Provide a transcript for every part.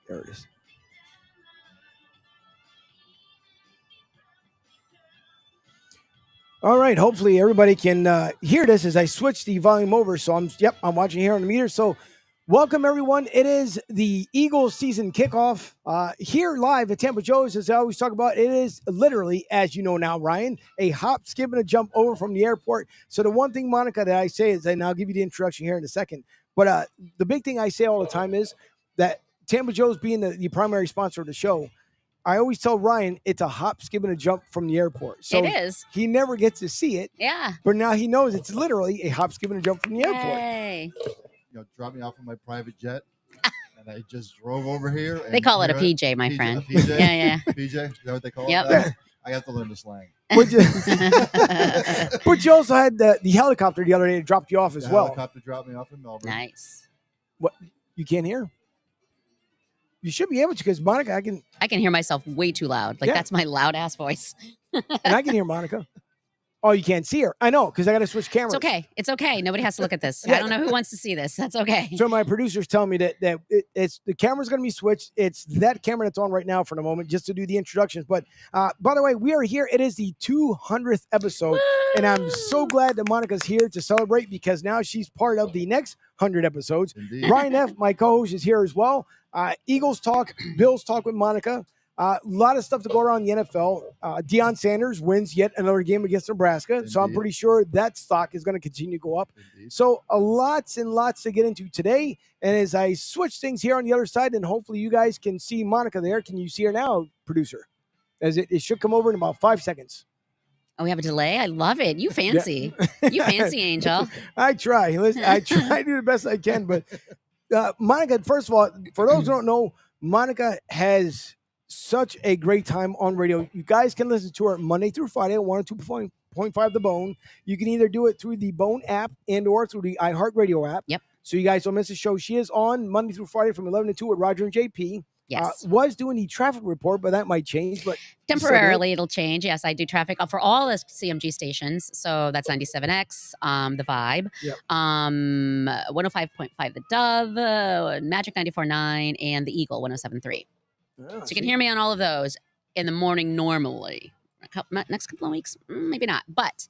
There it is. All right. Hopefully everybody can hear this as I switch the volume over. So I'm watching here on the meter. So welcome everyone. It is the Eagles season kickoff here live at Tampa Joe's. As I always talk about, it is literally, as you know now, Ryan, a hop, skip, and a jump over from the airport. So the one thing, Monica, that I say is, and I'll give you the introduction here in a second, but the big thing I say all the time is that Tampa Joe's being the primary sponsor of the show, I always tell Ryan it's a hop, skip, and a jump from the airport. So it is. He never gets to see it. Yeah. But now he knows it's literally a hop, skip, and a jump from the airport. Drop me off in my private jet, and I just drove over here. They call it a PJ, my friend. A PJ? Yeah. PJ? Is that what they call Yep. it? I have to learn the slang. But you also had the helicopter the other day that dropped you off as well. The helicopter dropped me off in Melbourne. Nice. What? You can't hear? You should be able to, because Monica, I can hear myself way too loud. That's my loud ass voice. And I can hear Monica. Oh, you can't see her. I know, because I got to switch cameras. It's okay. Nobody has to look at this. I don't know who wants to see this. That's okay. So my producers tell me that it's the camera's going to be switched. It's that camera that's on right now for the moment, just to do the introductions. But by the way, we are here. It is the 200th episode, and I'm so glad that Monica's here to celebrate, because now she's part of the next 100 episodes. Indeed. Ryan F., my co-host, is here as well. Eagles talk, Bills talk with Monica. A lot of stuff to go around the NFL. Deion Sanders wins yet another game against Nebraska. Indeed. So I'm pretty sure that stock is going to continue to go up. Indeed. So lots and lots to get into today. And as I switch things here on the other side, and hopefully you guys can see Monica there. Can you see her now, producer? As it should come over in about 5 seconds. Oh, we have a delay? I love it. You fancy. Yeah. You fancy, Angel. I try. Listen, I try to do the best I can. But Monica, first of all, for those who don't know, Monica has such a great time on radio. You guys can listen to her Monday through Friday at 102.5 The Bone. You can either do it through the Bone app and or through the iHeartRadio app. Yep. So you guys don't miss the show. She is on Monday through Friday from 11 to 2 with Roger and JP. Yes. Was doing the traffic report, but that might change. But temporarily it'll change. Yes, I do traffic for all the CMG stations. So that's 97X, the Vibe, yep. 105.5 the Dove, Magic 94.9, and the Eagle 107.3. So you can hear me on all of those in the morning normally. Next couple of weeks, maybe not. But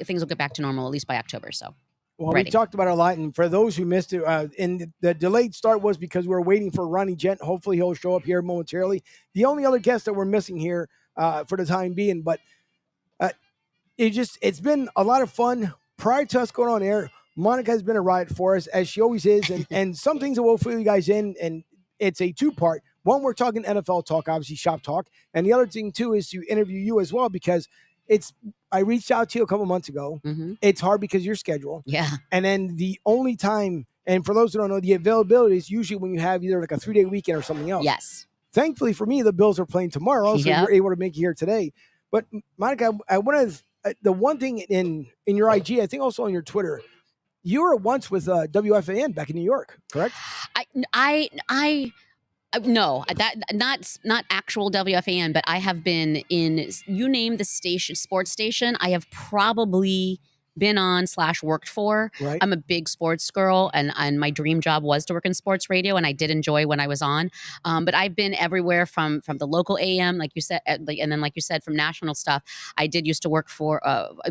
things will get back to normal, at least by October. So, well, we talked about it a lot. And for those who missed it, and the delayed start was because we were waiting for Ronnie Gent. Hopefully he'll show up here momentarily. The only other guest that we're missing here for the time being. But it's been a lot of fun. Prior to us going on air, Monica has been a riot for us, as she always is. And some things that we'll fill you guys in. And it's a two-part. One, we're talking NFL talk, obviously shop talk. And the other thing, too, is to interview you as well, because I reached out to you a couple months ago. Mm-hmm. It's hard because of your schedule. Yeah. And then the only time, and for those who don't know, the availability is usually when you have either like a 3-day weekend or something else. Yes. Thankfully for me, the Bills are playing tomorrow, so you're able to make it here today. But Monica, I want to, the one thing in your IG, I think also on your Twitter, you were once with WFAN back in New York, correct? No, that not actual WFAN, but I have been in, you name the station, sports station, I have probably been on / worked for. Right. I'm a big sports girl, and my dream job was to work in sports radio, and I did enjoy when I was on. But I've been everywhere from the local AM, like you said, and then like you said, from national stuff. I did used to work for,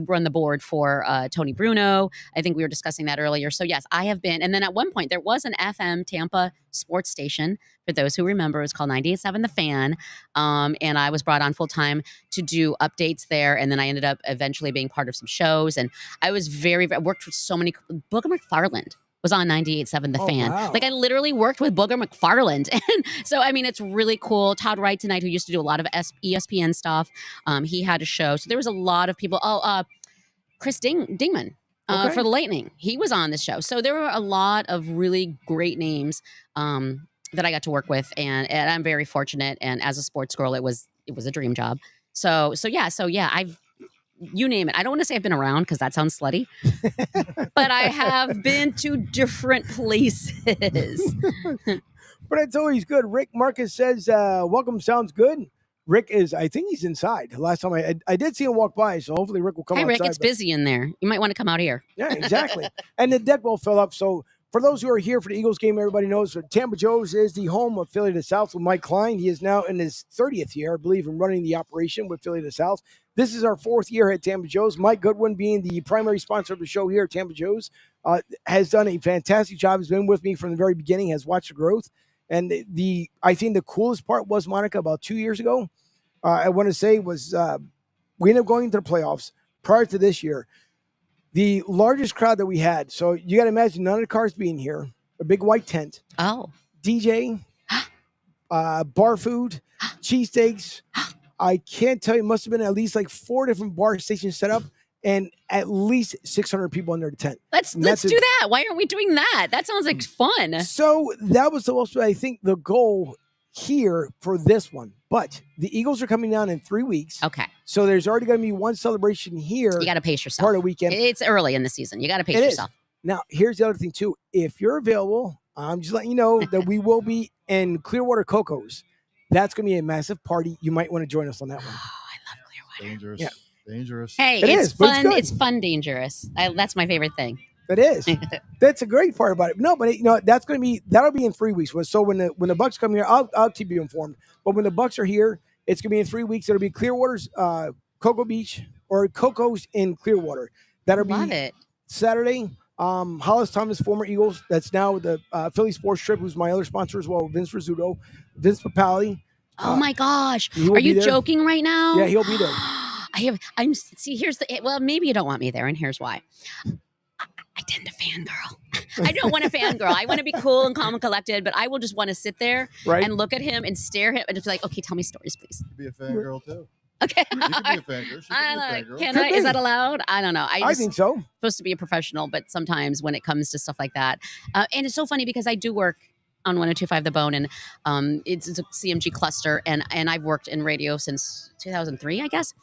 run the board for Tony Bruno. I think we were discussing that earlier. So yes, I have been. And then at one point there was an FM Tampa sports station. For those who remember, it was called 98.7 The Fan. And I was brought on full time to do updates there. And then I ended up eventually being part of some shows. And I was I worked with so many, Booger McFarland was on 98.7 The Fan. Wow. Like I literally worked with Booger McFarland. And so, I mean, it's really cool. Todd Wright tonight, who used to do a lot of ESPN stuff. He had a show. So there was a lot of people. Chris Dingman. Okay. For the Lightning. He was on this show. So there were a lot of really great names that I got to work with. And I'm very fortunate. And as a sports girl, it was a dream job. So yeah, you name it. I don't want to say I've been around because that sounds slutty, but I have been to different places. But it's always good. Rick Marcus says, welcome, sounds good. Rick is, I think he's inside. Last time I did see him walk by, so hopefully Rick will come Hey, outside. Rick, it's busy in there. You might want to come out here. Yeah, exactly. And the deck will fill up. So for those who are here for the Eagles game, everybody knows that Tampa Joe's is the home of Philly to South with Mike Klein. He is now in his 30th year, I believe, in running the operation with Philly to South. This is our 4th year at Tampa Joe's. Mike Goodwin, being the primary sponsor of the show here at Tampa Joe's, has done a fantastic job. Has been with me from the very beginning, has watched the growth. And I think the coolest part was, Monica, about 2 years ago, I want to say was we ended up going into the playoffs prior to this year. The largest crowd that we had, so you got to imagine none of the cars being here, a big white tent. Oh. DJ, bar food, cheesesteaks. I can't tell you, it must have been at least like 4 different bar stations set up and at least 600 people under the tent. Let's do that. Why aren't we doing that? That sounds like fun. So that was also, I think, the goal here for this one. But the Eagles are coming down in 3 weeks. Okay. So there's already going to be one celebration here. You got to pace yourself. Part of the weekend. It's early in the season. You got to pace yourself. Now, here's the other thing, too. If you're available, I'm just letting you know that we will be in Clearwater Coco's. That's going to be a massive party. You might want to join us on that one. Oh, I love Clearwater. Dangerous. Yeah. Dangerous. Hey, it's fun. It's fun, dangerous. That's my favorite thing. It is. That's a great part about it. No, but that'll be in 3 weeks. So when the Bucks come here, I'll keep you informed. But when the Bucks are here, it's gonna be in 3 weeks. It'll be Clearwater's Cocoa Beach or Coco's in Clearwater. That'll be Saturday. Hollis Thomas, former Eagles, that's now the Philly Sports Trip, who's my other sponsor as well. Vince Rizzuto, Vince Papali. Oh my gosh! Are you joking right now? Yeah, he'll be there. Here's maybe you don't want me there, and here's why. I tend to fangirl. I don't want to fangirl. I want to be cool and calm and collected, but I will just want to sit there and look at him and stare at him and just be like, okay, tell me stories, please. You can be a fangirl too. Okay. You can be a fangirl. Can I? Is that allowed? I don't know. I think so. Supposed to be a professional, but sometimes when it comes to stuff like that, and it's so funny because I do work on 102.5 The Bone, and it's a CMG cluster, and I've worked in radio since 2003, I guess.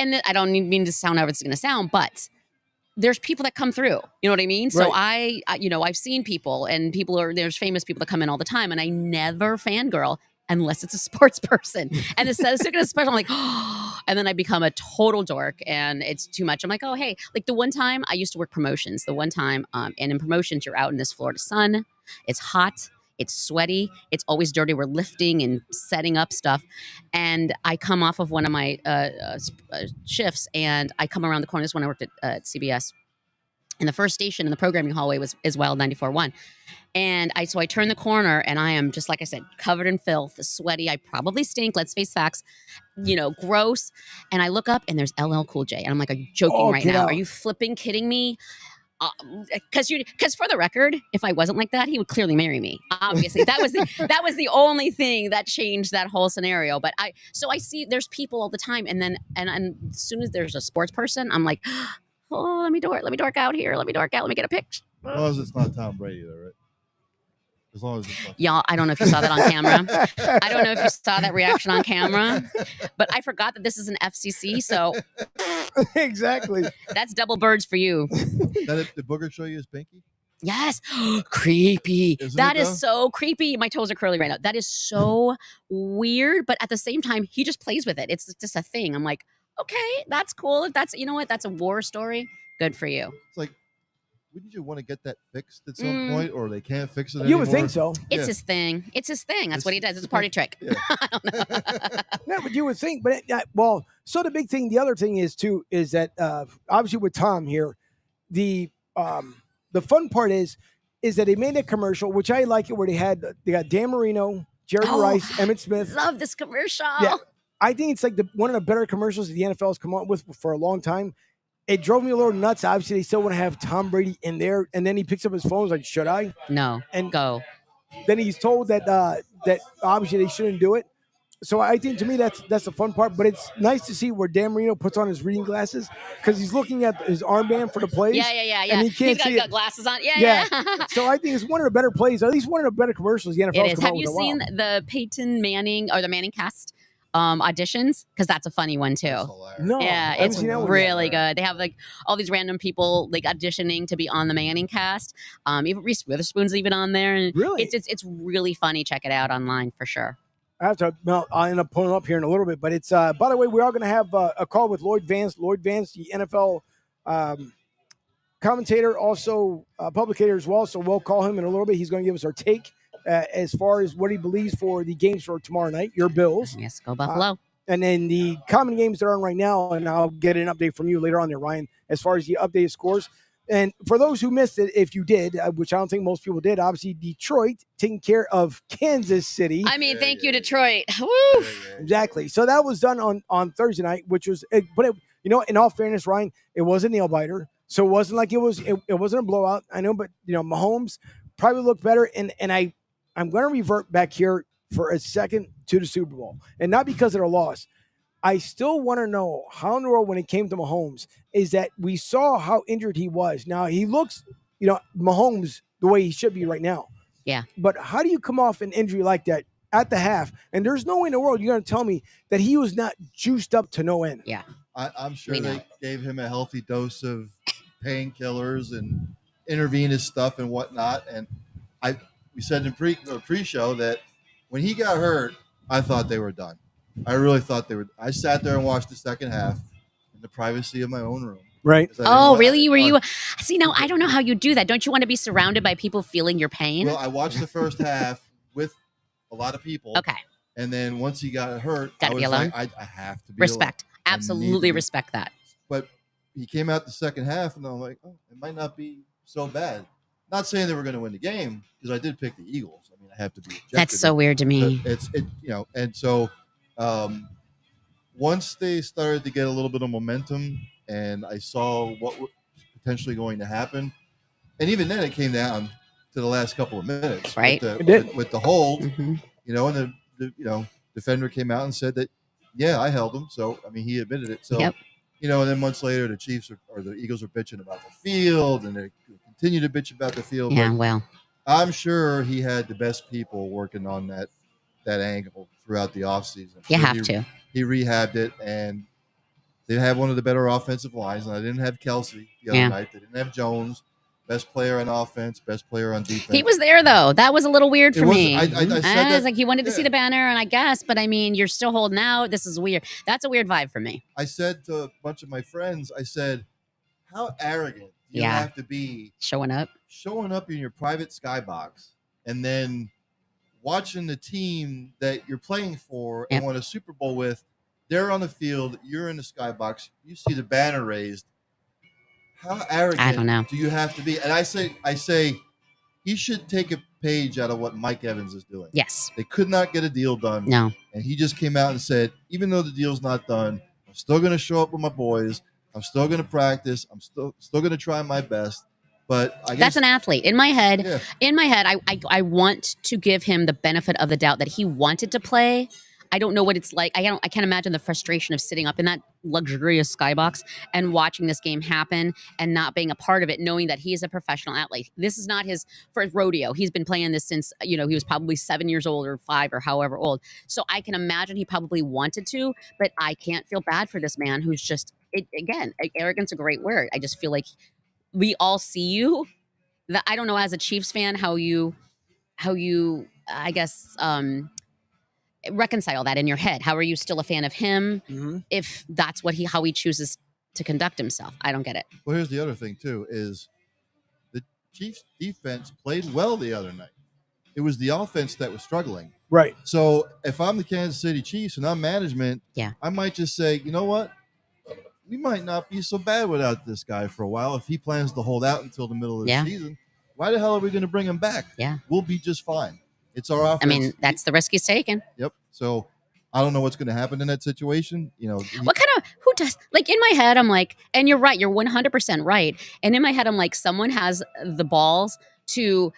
And I don't mean to sound how it's going to sound, but there's people that come through, you know what I mean? So I I've seen people, and there's famous people that come in all the time, and I never fangirl unless it's a sports person. And instead of sticking a special, I'm like, oh, and then I become a total dork, and it's too much. I'm like, oh, hey, like the one time I used to work promotions, and in promotions, you're out in this Florida sun. It's hot. It's sweaty. It's always dirty. We're lifting and setting up stuff. And I come off of one of my shifts, and I come around the corner. This is when I worked at CBS. And the first station in the programming hallway is Wild 94.1. And I turn the corner, and I am, just like I said, covered in filth, sweaty. I probably stink. Let's face facts. Gross. And I look up, and there's LL Cool J. And I'm like, are you joking right now? Are you flipping kidding me? Because for the record, if I wasn't like that, he would clearly marry me. Obviously, that was the only thing that changed that whole scenario. But I see there's people all the time, and as soon as there's a sports person, I'm like, oh, let me dork out here, let me get a picture. As long as it's not Tom Brady, though, right? As long as it's not. Y'all, I don't know if you saw that on camera. I don't know if you saw that reaction on camera, but I forgot that this is an FCC, so exactly. That's double birds for you. Did Booger show you his pinky? Yes. Creepy. That is so creepy. My toes are curly right now. That is so weird, but at the same time, he just plays with it. It's just a thing. I'm like, okay, that's cool. If that's, you know what? That's a war story. Good for you. It's like, wouldn't you want to get that fixed at some point, or they can't fix it anymore? You would think so. It's his thing. That's what he does. It's a party trick. Yeah. I don't know. Yeah, but you would think. But so the big thing, the other thing is that obviously with Tom here, the fun part is that they made a commercial, which I like it, where they got Dan Marino, Jerry Rice, Emmitt Smith. Love this commercial. Yeah, I think it's like one of the better commercials that the NFL has come up with for a long time. It drove me a little nuts. Obviously, they still want to have Tom Brady in there, and then he picks up his phone. He's like, "Should I?" No. And go. Then he's told that obviously they shouldn't do it. So I think, to me, that's the fun part. But it's nice to see where Dan Marino puts on his reading glasses, because he's looking at his armband for the plays. Yeah. And he can't He's got glasses on. Yeah. So I think it's one of the better plays, at least one of the better commercials the NFL has come Have out you with seen the Peyton Manning or the Manning cast? auditions, because that's a funny one too. That's hilarious. No, Yeah, I haven't it's seen that one yet. really good. They have like all these random people like auditioning to be on the Manning cast. Even Reese Witherspoon's even on there, and Really? it's really funny. Check it out online for sure. I have to. Well, I'll end up pulling it up here in a little bit. But it's. By the way, we are going to have a call with Lloyd Vance. Lloyd Vance, the NFL commentator, also publicator as well. So we'll call him in a little bit. He's going to give us our take as far as what he believes for the games for tomorrow night. Your Bills. Yes, go Buffalo. And then the common games that are on right now, and I'll get an update from you later on there, Ryan, as far as the updated scores. And for those who missed it, if you did, which I don't think most people did, obviously Detroit taking care of Kansas City. I mean, thank you, Detroit. Woo! Exactly. So that was done on Thursday night, which was, in all fairness, Ryan, it was a nail biter. So it wasn't like it wasn't a blowout. I know, but Mahomes probably looked better. And I'm going to revert back here for a second to the Super Bowl, and not because of the loss. I still want to know how in the world, when it came to Mahomes, is that we saw how injured he was. Now he looks, Mahomes the way he should be right now. Yeah. But how do you come off an injury like that at the half? And there's no way in the world you're going to tell me that he was not juiced up to no end. Yeah. I'm sure they gave him a healthy dose of painkillers and intravenous stuff and whatnot. And we said in pre-show that when he got hurt, I thought they were done. I really thought they were. I sat there and watched the second half in the privacy of my own room. Right. Oh, really? Were you? See, now I don't know how you do that. Don't you want to be surrounded by people feeling your pain? Well, I watched the first half with a lot of people. Okay. And then once he got hurt, Gotta I was be alone. like, I have to be Respect. alone. Absolutely respect that. But he came out the second half, and I'm like, oh, it might not be so bad. Not saying they were going to win the game, because I did pick the Eagles. I mean, I have to be objective. That's so weird to me. And so once they started to get a little bit of momentum, and I saw what was potentially going to happen, and even then it came down to the last couple of minutes, right? With the hold, mm-hmm. And the defender came out and said that, yeah, I held him. So I mean, he admitted it. So. Yep. And then months later, the Chiefs or the Eagles are bitching about the field, and they continue to bitch about the field. Yeah, but well, I'm sure he had the best people working on that angle throughout the offseason. You have to. He rehabbed it, and they have one of the better offensive lines. And I didn't have Kelsey the other night. They didn't have Jones. Best player on offense, best player on defense. He was there, though. That was a little weird for me. I said I was like, he wanted to see the banner, and I guess, but I mean, you're still holding out. This is weird. That's a weird vibe for me. I said to a bunch of my friends, I said, how arrogant do you have to be showing up in your private skybox and then watching the team that you're playing for and won a Super Bowl with, they're on the field, you're in the skybox, you see the banner raised. How arrogant do you have to be? And I say he should take a page out of what Mike Evans is doing. Yes. They could not get a deal done. No. And he just came out and said, even though the deal's not done, I'm still going to show up with my boys. I'm still going to practice. I'm still going to try my best. But I guess that's an athlete. In my head, I want to give him the benefit of the doubt that he wanted to play. I don't know what it's like. I can't imagine the frustration of sitting up in that luxurious skybox and watching this game happen and not being a part of it, knowing that he is a professional athlete. This is not his first rodeo. He's been playing this since, he was probably 7 years old or 5 or however old. So I can imagine he probably wanted to, but I can't feel bad for this man who's just, again, arrogance is a great word. I just feel like we all see you. That I don't know, as a Chiefs fan, how you, I guess, reconcile that in your head. How are you still a fan of him if that's how he chooses to conduct himself? I don't get it. Well, here's the other thing too, is the Chiefs defense played well the other night. It was the offense that was struggling. Right. So if I'm the Kansas City Chiefs and I'm management, I might just say, you know what? We might not be so bad without this guy for a while. If he plans to hold out until the middle of the season, why the hell are we going to bring him back? Yeah. We'll be just fine. It's our offense. I mean, that's the risk he's taken. Yep. So I don't know what's going to happen in that situation. Who does, like, in my head, I'm like, and you're right, you're 100% right. And in my head, I'm like, someone has the balls to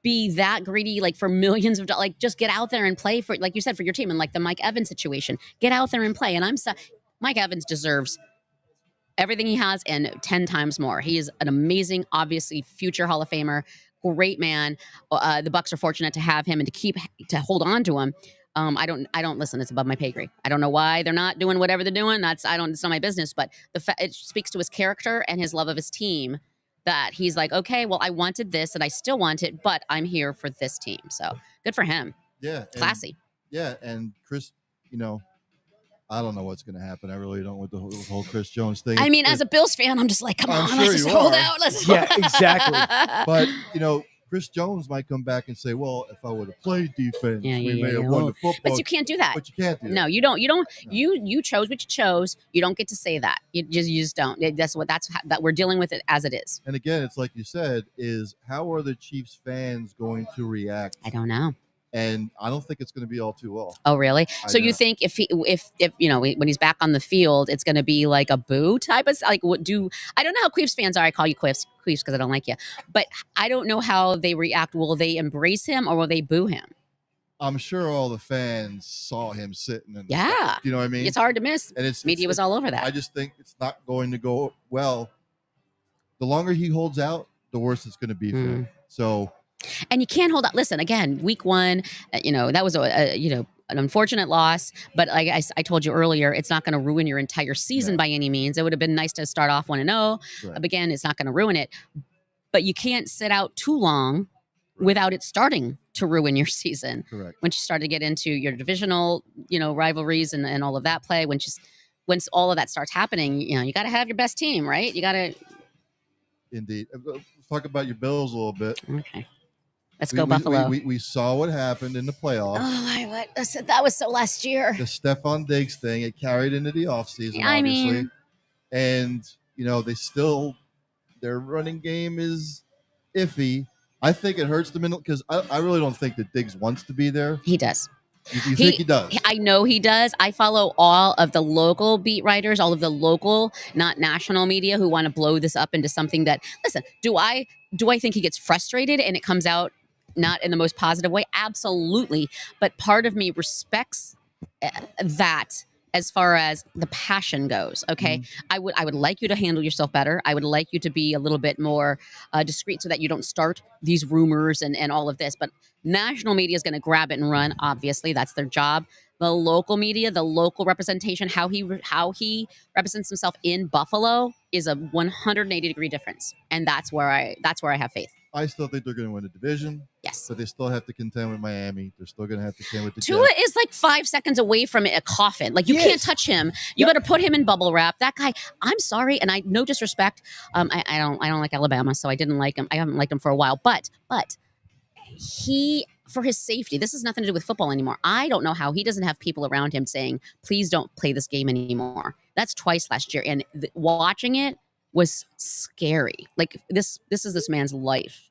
be that greedy, like, for millions of dollars, like, just get out there and play for, like you said, for your team. And like the Mike Evans situation, get out there and play. And Mike Evans deserves everything he has and 10 times more. He is an amazing, obviously, future Hall of Famer. Great man. The Bucs are fortunate to have him and to hold on to him. I don't listen. It's above my pay grade. I don't know why they're not doing whatever they're doing. It's not my business. But it speaks to his character and his love of his team. That he's like, okay, well, I wanted this and I still want it, but I'm here for this team. So good for him. Yeah, Classy. And Chris, I don't know what's going to happen. I really don't with the whole Chris Jones thing. I mean, as a Bills fan, I'm just like, come on, sure let's just hold out. Yeah, exactly. But Chris Jones might come back and say, "Well, if I would have played defense, we may have won the football." But you can't do that. But you can't do that. No, you don't. You don't. No. You chose what you chose. You don't get to say that. You just don't. That we're dealing with it as it is. And again, it's like you said: is how are the Chiefs fans going to react? I don't know. And I don't think it's going to be all too well. Oh, really? So you think if when he's back on the field, it's going to be like a boo type of like I don't know how Queefs fans are. I call you Queefs because I don't like you, but I don't know how they react. Will they embrace him or will they boo him? I'm sure all the fans saw him sitting. Yeah, you know what I mean. It's hard to miss. And media was all over that. I just think it's not going to go well. The longer he holds out, the worse it's going to be for him. So. And you can't hold out. Listen, again, week 1, that was an unfortunate loss. But like I told you earlier, it's not going to ruin your entire season by any means. It would have been nice to start off 1-0. Right. Again, it's not going to ruin it. But you can't sit out too long without it starting to ruin your season. Correct. Once you start to get into your divisional, rivalries and all of that play, once all of that starts happening, you got to have your best team, right? You got to. Indeed. Let's talk about your Bills a little bit. Okay. Let's go Buffalo. We saw what happened in the playoffs. Oh, that was so last year. The Stephon Diggs thing, it carried into the offseason, obviously. And, their running game is iffy. I think it hurts them because I really don't think that Diggs wants to be there. He does. You think he does? I know he does. I follow all of the local beat writers, all of the local, not national media who want to blow this up into something that, listen, do I think he gets frustrated and it comes out not in the most positive way? Absolutely. But part of me respects that as far as the passion goes. Okay. Mm-hmm. I would like you to handle yourself better. I would like you to be a little bit more discreet so that you don't start these rumors and all of this. But national media is going to grab it and run. Obviously, that's their job. The local media, the local representation, how he represents himself in Buffalo is a 180-degree difference. And that's where I have faith. I still think they're going to win the division. Yes. But they still have to contend with Miami. They're still going to have to contend with the Tua Jets. is like 5 seconds away from a coffin. Like you can't touch him. You got to put him in bubble wrap. That guy, I'm sorry. And no disrespect. I don't like Alabama, so I didn't like him. I haven't liked him for a while, but he, for his safety, this has nothing to do with football anymore. I don't know how he doesn't have people around him saying, please don't play this game anymore. That's twice last year. And watching it was scary. Like this is this man's life.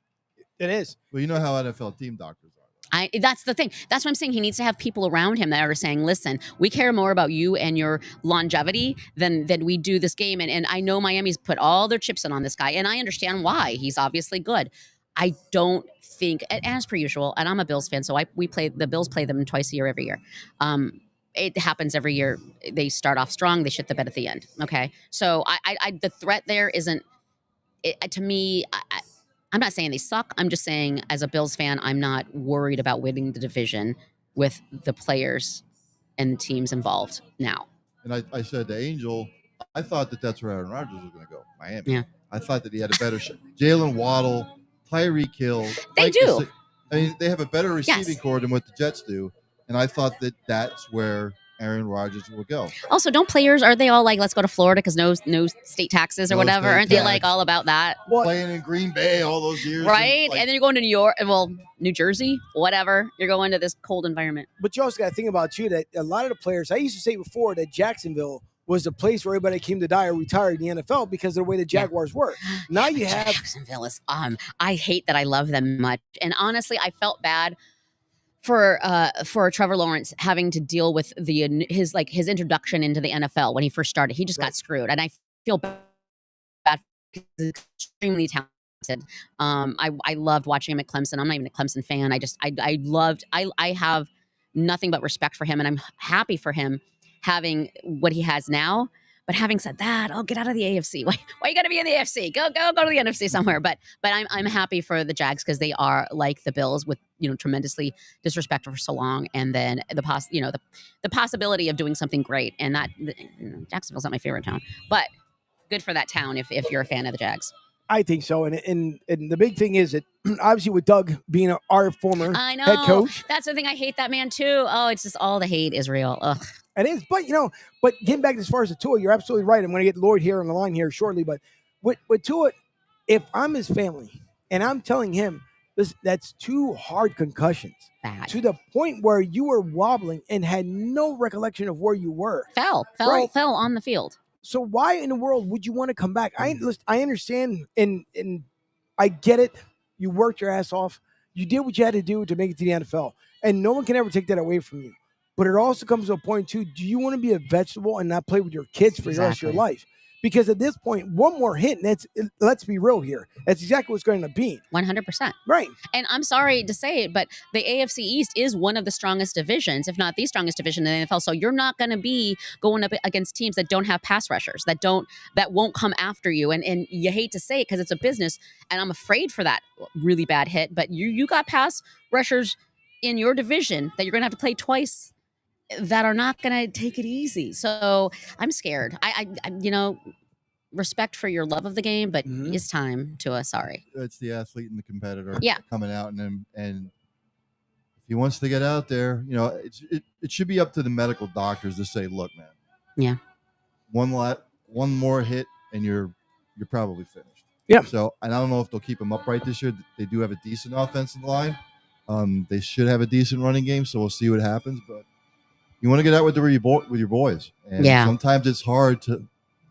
It is. Well, you know how NFL team doctors are. That's the thing. That's what I'm saying. He needs to have people around him that are saying, listen, we care more about you and your longevity than we do this game. And I know Miami's put all their chips in on this guy, and I understand why. He's obviously good. I don't think, as per usual, and I'm a Bills fan, so the Bills play them twice a year every year. It happens every year. They start off strong, they shit the bed at the end. Okay. So the threat there isn't, to me, I'm not saying they suck. I'm just saying, as a Bills fan, I'm not worried about winning the division with the players and the teams involved now. And I said to Angel, I thought that's where Aaron Rodgers was going to go, Miami. Yeah. I thought that he had a better shot. Jalen Waddle, Tyreek Hill. They do. They have a better receiving core than what the Jets do. And I thought that's where Aaron Rodgers will go. Also, don't players, are they all like, let's go to Florida because no state taxes or whatever? Aren't they like all about that? Playing in Green Bay all those years. Right? And then you're going to New York, New Jersey, whatever. You're going to this cold environment. But you also got to think about, too, that a lot of the players, I used to say before that Jacksonville was the place where everybody came to die or retired in the NFL because of the way the Jaguars were. Now you have Jacksonville is I hate that I love them much. And honestly, I felt bad for Trevor Lawrence having to deal with his introduction into the NFL when he first started. He just got screwed, and I feel bad. He's extremely talented. I loved watching him at Clemson. I'm not even a Clemson fan. I have nothing but respect for him, and I'm happy for him having what he has now. But having said that, oh, get out of the AFC. Why you got to be in the AFC? Go to the NFC somewhere. But I'm happy for the Jags because they are like the Bills with tremendously disrespectful for so long, and then the possibility of doing something great. And that Jacksonville's not my favorite town, but good for that town if you're a fan of the Jags. I think so, and the big thing is that obviously with Doug being our former head coach, that's the thing. I hate that man too. Oh, it's just all the hate is real. Ugh. It is, but but getting back as far as the Tua, you're absolutely right. I'm going to get Lloyd here on the line here shortly, but with Tua, if I'm his family and I'm telling him that's 2 hard concussions Bad. To the point where you were wobbling and had no recollection of where you were, fell on the field. So why in the world would you want to come back? I understand, and I get it. You worked your ass off. You did what you had to do to make it to the NFL, and no one can ever take that away from you. But it also comes to a point too. Do you want to be a vegetable and not play with your kids for the rest of your life? Because at this point, one more hit, and let's be real here. That's exactly what's going to be. 100%. Right. And I'm sorry to say it, but the AFC East is one of the strongest divisions, if not the strongest division in the NFL. So you're not going to be going up against teams that don't have pass rushers, that won't come after you. And you hate to say it because it's a business, and I'm afraid for that really bad hit. But you got pass rushers in your division that you're going to have to play twice that are not going to take it easy. So I'm scared. I respect for your love of the game, but it's time to sorry. It's the athlete and the competitor coming out, and if he wants to get out there, it should be up to the medical doctors to say, look, man, one more hit and you're probably finished. Yeah. So, and I don't know if they'll keep him upright this year. They do have a decent offensive line. They should have a decent running game, so we'll see what happens. But you want to get out with your boys, and sometimes it's hard to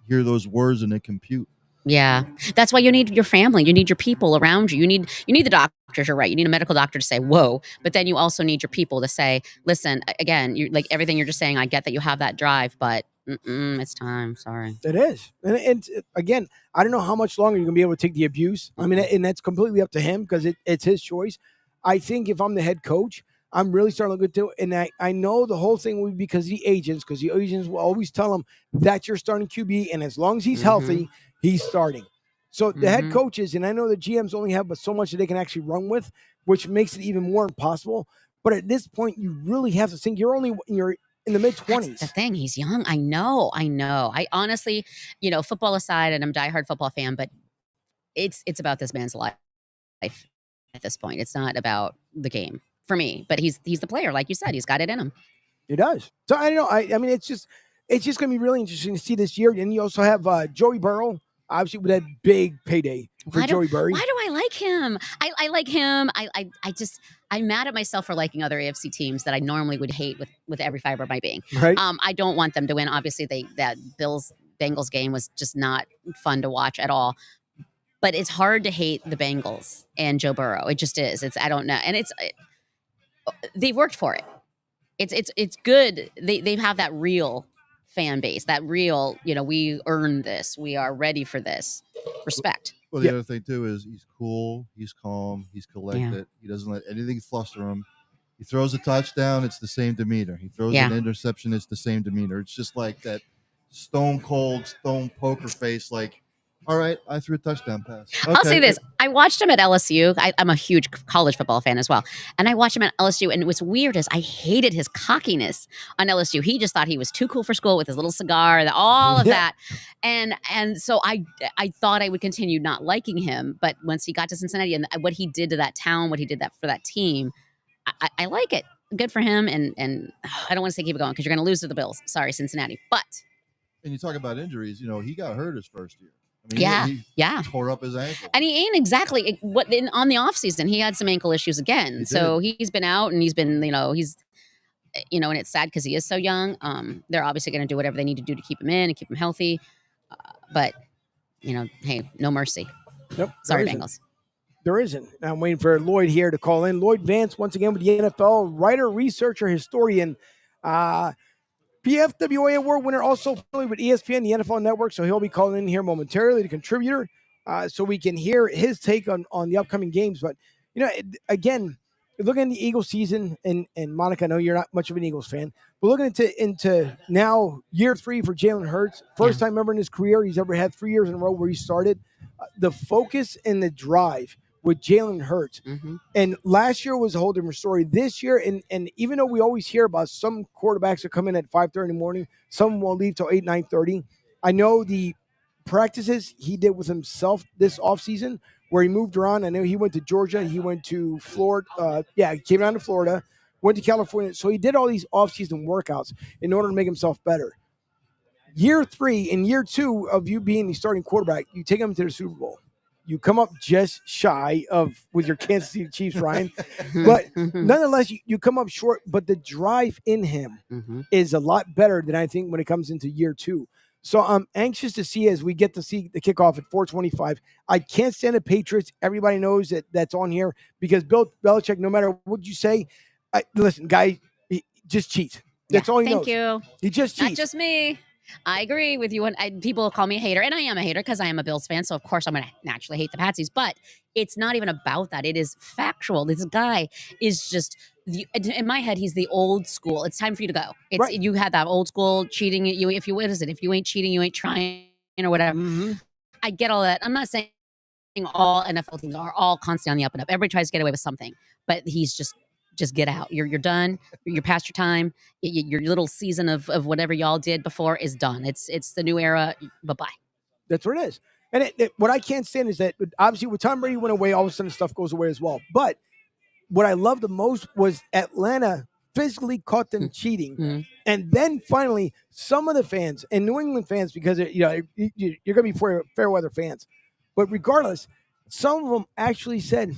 hear those words and they compute. Yeah, that's why you need your family. You need your people around you. You need the doctors. You're right. You need a medical doctor to say, "Whoa!" But then you also need your people to say, "Listen, again, you like everything you're just saying. I get that you have that drive, but it's time. Sorry." It is, and again, I don't know how much longer you're gonna be able to take the abuse. I mean, and that's completely up to him because it's his choice. I think if I'm the head coach, I'm really starting to look into it. And I know the whole thing would be because the agents will always tell him that's your starting QB. And as long as he's healthy, he's starting. So the head coaches, and I know the GMs only have but so much that they can actually run with, which makes it even more impossible. But at this point, you really have to think you're in the mid-20s. That's the thing. He's young. I know. I honestly, football aside, and I'm a diehard football fan, but it's about this man's life at this point. It's not about the game. For me, but he's the player, like you said, he's got it in him. He does. So I don't know. I mean, it's just going to be really interesting to see this year. And you also have Joey Burrow, obviously with that big payday for Joey Burrow. Why do I like him? I like him. I'm mad at myself for liking other AFC teams that I normally would hate with every fiber of my being. Right. I don't want them to win. Obviously, that Bills-Bengals game was just not fun to watch at all. But it's hard to hate the Bengals and Joe Burrow. It just is. I don't know, and they've worked for it. It's good. They have that real fan base, that real, we earned this. We are ready for this. Respect. Well, the other thing too is he's cool, he's calm, he's collected. Yeah. He doesn't let anything fluster him. He throws a touchdown, it's the same demeanor. He throws an interception, it's the same demeanor. It's just like that stone poker face, like, all right, I threw a touchdown pass. Okay. I'll say this. I watched him at LSU. I'm a huge college football fan as well. And I watched him at LSU. And what's weird is I hated his cockiness on LSU. He just thought he was too cool for school with his little cigar, all of that. And so I thought I would continue not liking him. But once he got to Cincinnati and what he did to that town, what he did for that team, I like it. Good for him. And I don't want to say keep it going because you're going to lose to the Bills. Sorry, Cincinnati. But. And you talk about injuries. He got hurt his first year. I mean, he tore up his ankle. And he ain't exactly on the offseason. He had some ankle issues again. So he's been out and he's been, and it's sad because he is so young. They're obviously going to do whatever they need to do to keep him in and keep him healthy. But, hey, no mercy. Nope. Sorry, Bengals. There isn't. I'm waiting for Lloyd here to call in. Lloyd Vance, once again, with the NFL writer, researcher, historian, PFWA award winner, also with ESPN, the NFL Network. So he'll be calling in here momentarily, the contributor, so we can hear his take on the upcoming games. But, again, looking at the Eagles season, and Monica, I know you're not much of an Eagles fan, but looking into now year 3 for Jalen Hurts, first time ever in his career he's ever had 3 years in a row where he started. The focus and the drive with Jalen Hurts. Mm-hmm. And last year was a whole different story. This year, and even though we always hear about some quarterbacks that come in at 5:30 in the morning, some will leave till 8, 9:30. I know the practices he did with himself this offseason where he moved around. I know he went to Georgia, he went to Florida. He came down to Florida, went to California. So he did all these offseason workouts in order to make himself better. Year 3 and year 2 of you being the starting quarterback, you take him to the Super Bowl. You come up just shy of with your Kansas City Chiefs, Ryan. But nonetheless, you come up short. But the drive in him is a lot better than I think when it comes into year 2. So I'm anxious to see as we get to see the kickoff at 4:25. I can't stand the Patriots. Everybody knows that's on here because Bill Belichick, no matter what you say, listen, guy, he just cheats. That's all he knows. Thank you. He just cheats. Not just me. I agree with you. And people call me a hater, and I am a hater because I am a Bills fan. So of course I'm going to naturally hate the Patsies. But it's not even about that. It is factual. This guy is just in my head. He's the old school. It's time for you to go. It's Right. You had that old school cheating. If you ain't cheating, you ain't trying or whatever. I get all that. I'm not saying all NFL teams are all constantly on the up and up. Everybody tries to get away with something, but he's just get out. You're done. You're past your time. Your little season of whatever y'all did before is done. It's the new era. Bye-bye. That's what it is. And what I can't stand is that obviously when Tom Brady went away, all of a sudden stuff goes away as well. But what I loved the most was Atlanta physically caught them cheating. And then finally, some of the fans and New England fans, because you're going to be fair weather fans, but regardless, some of them actually said,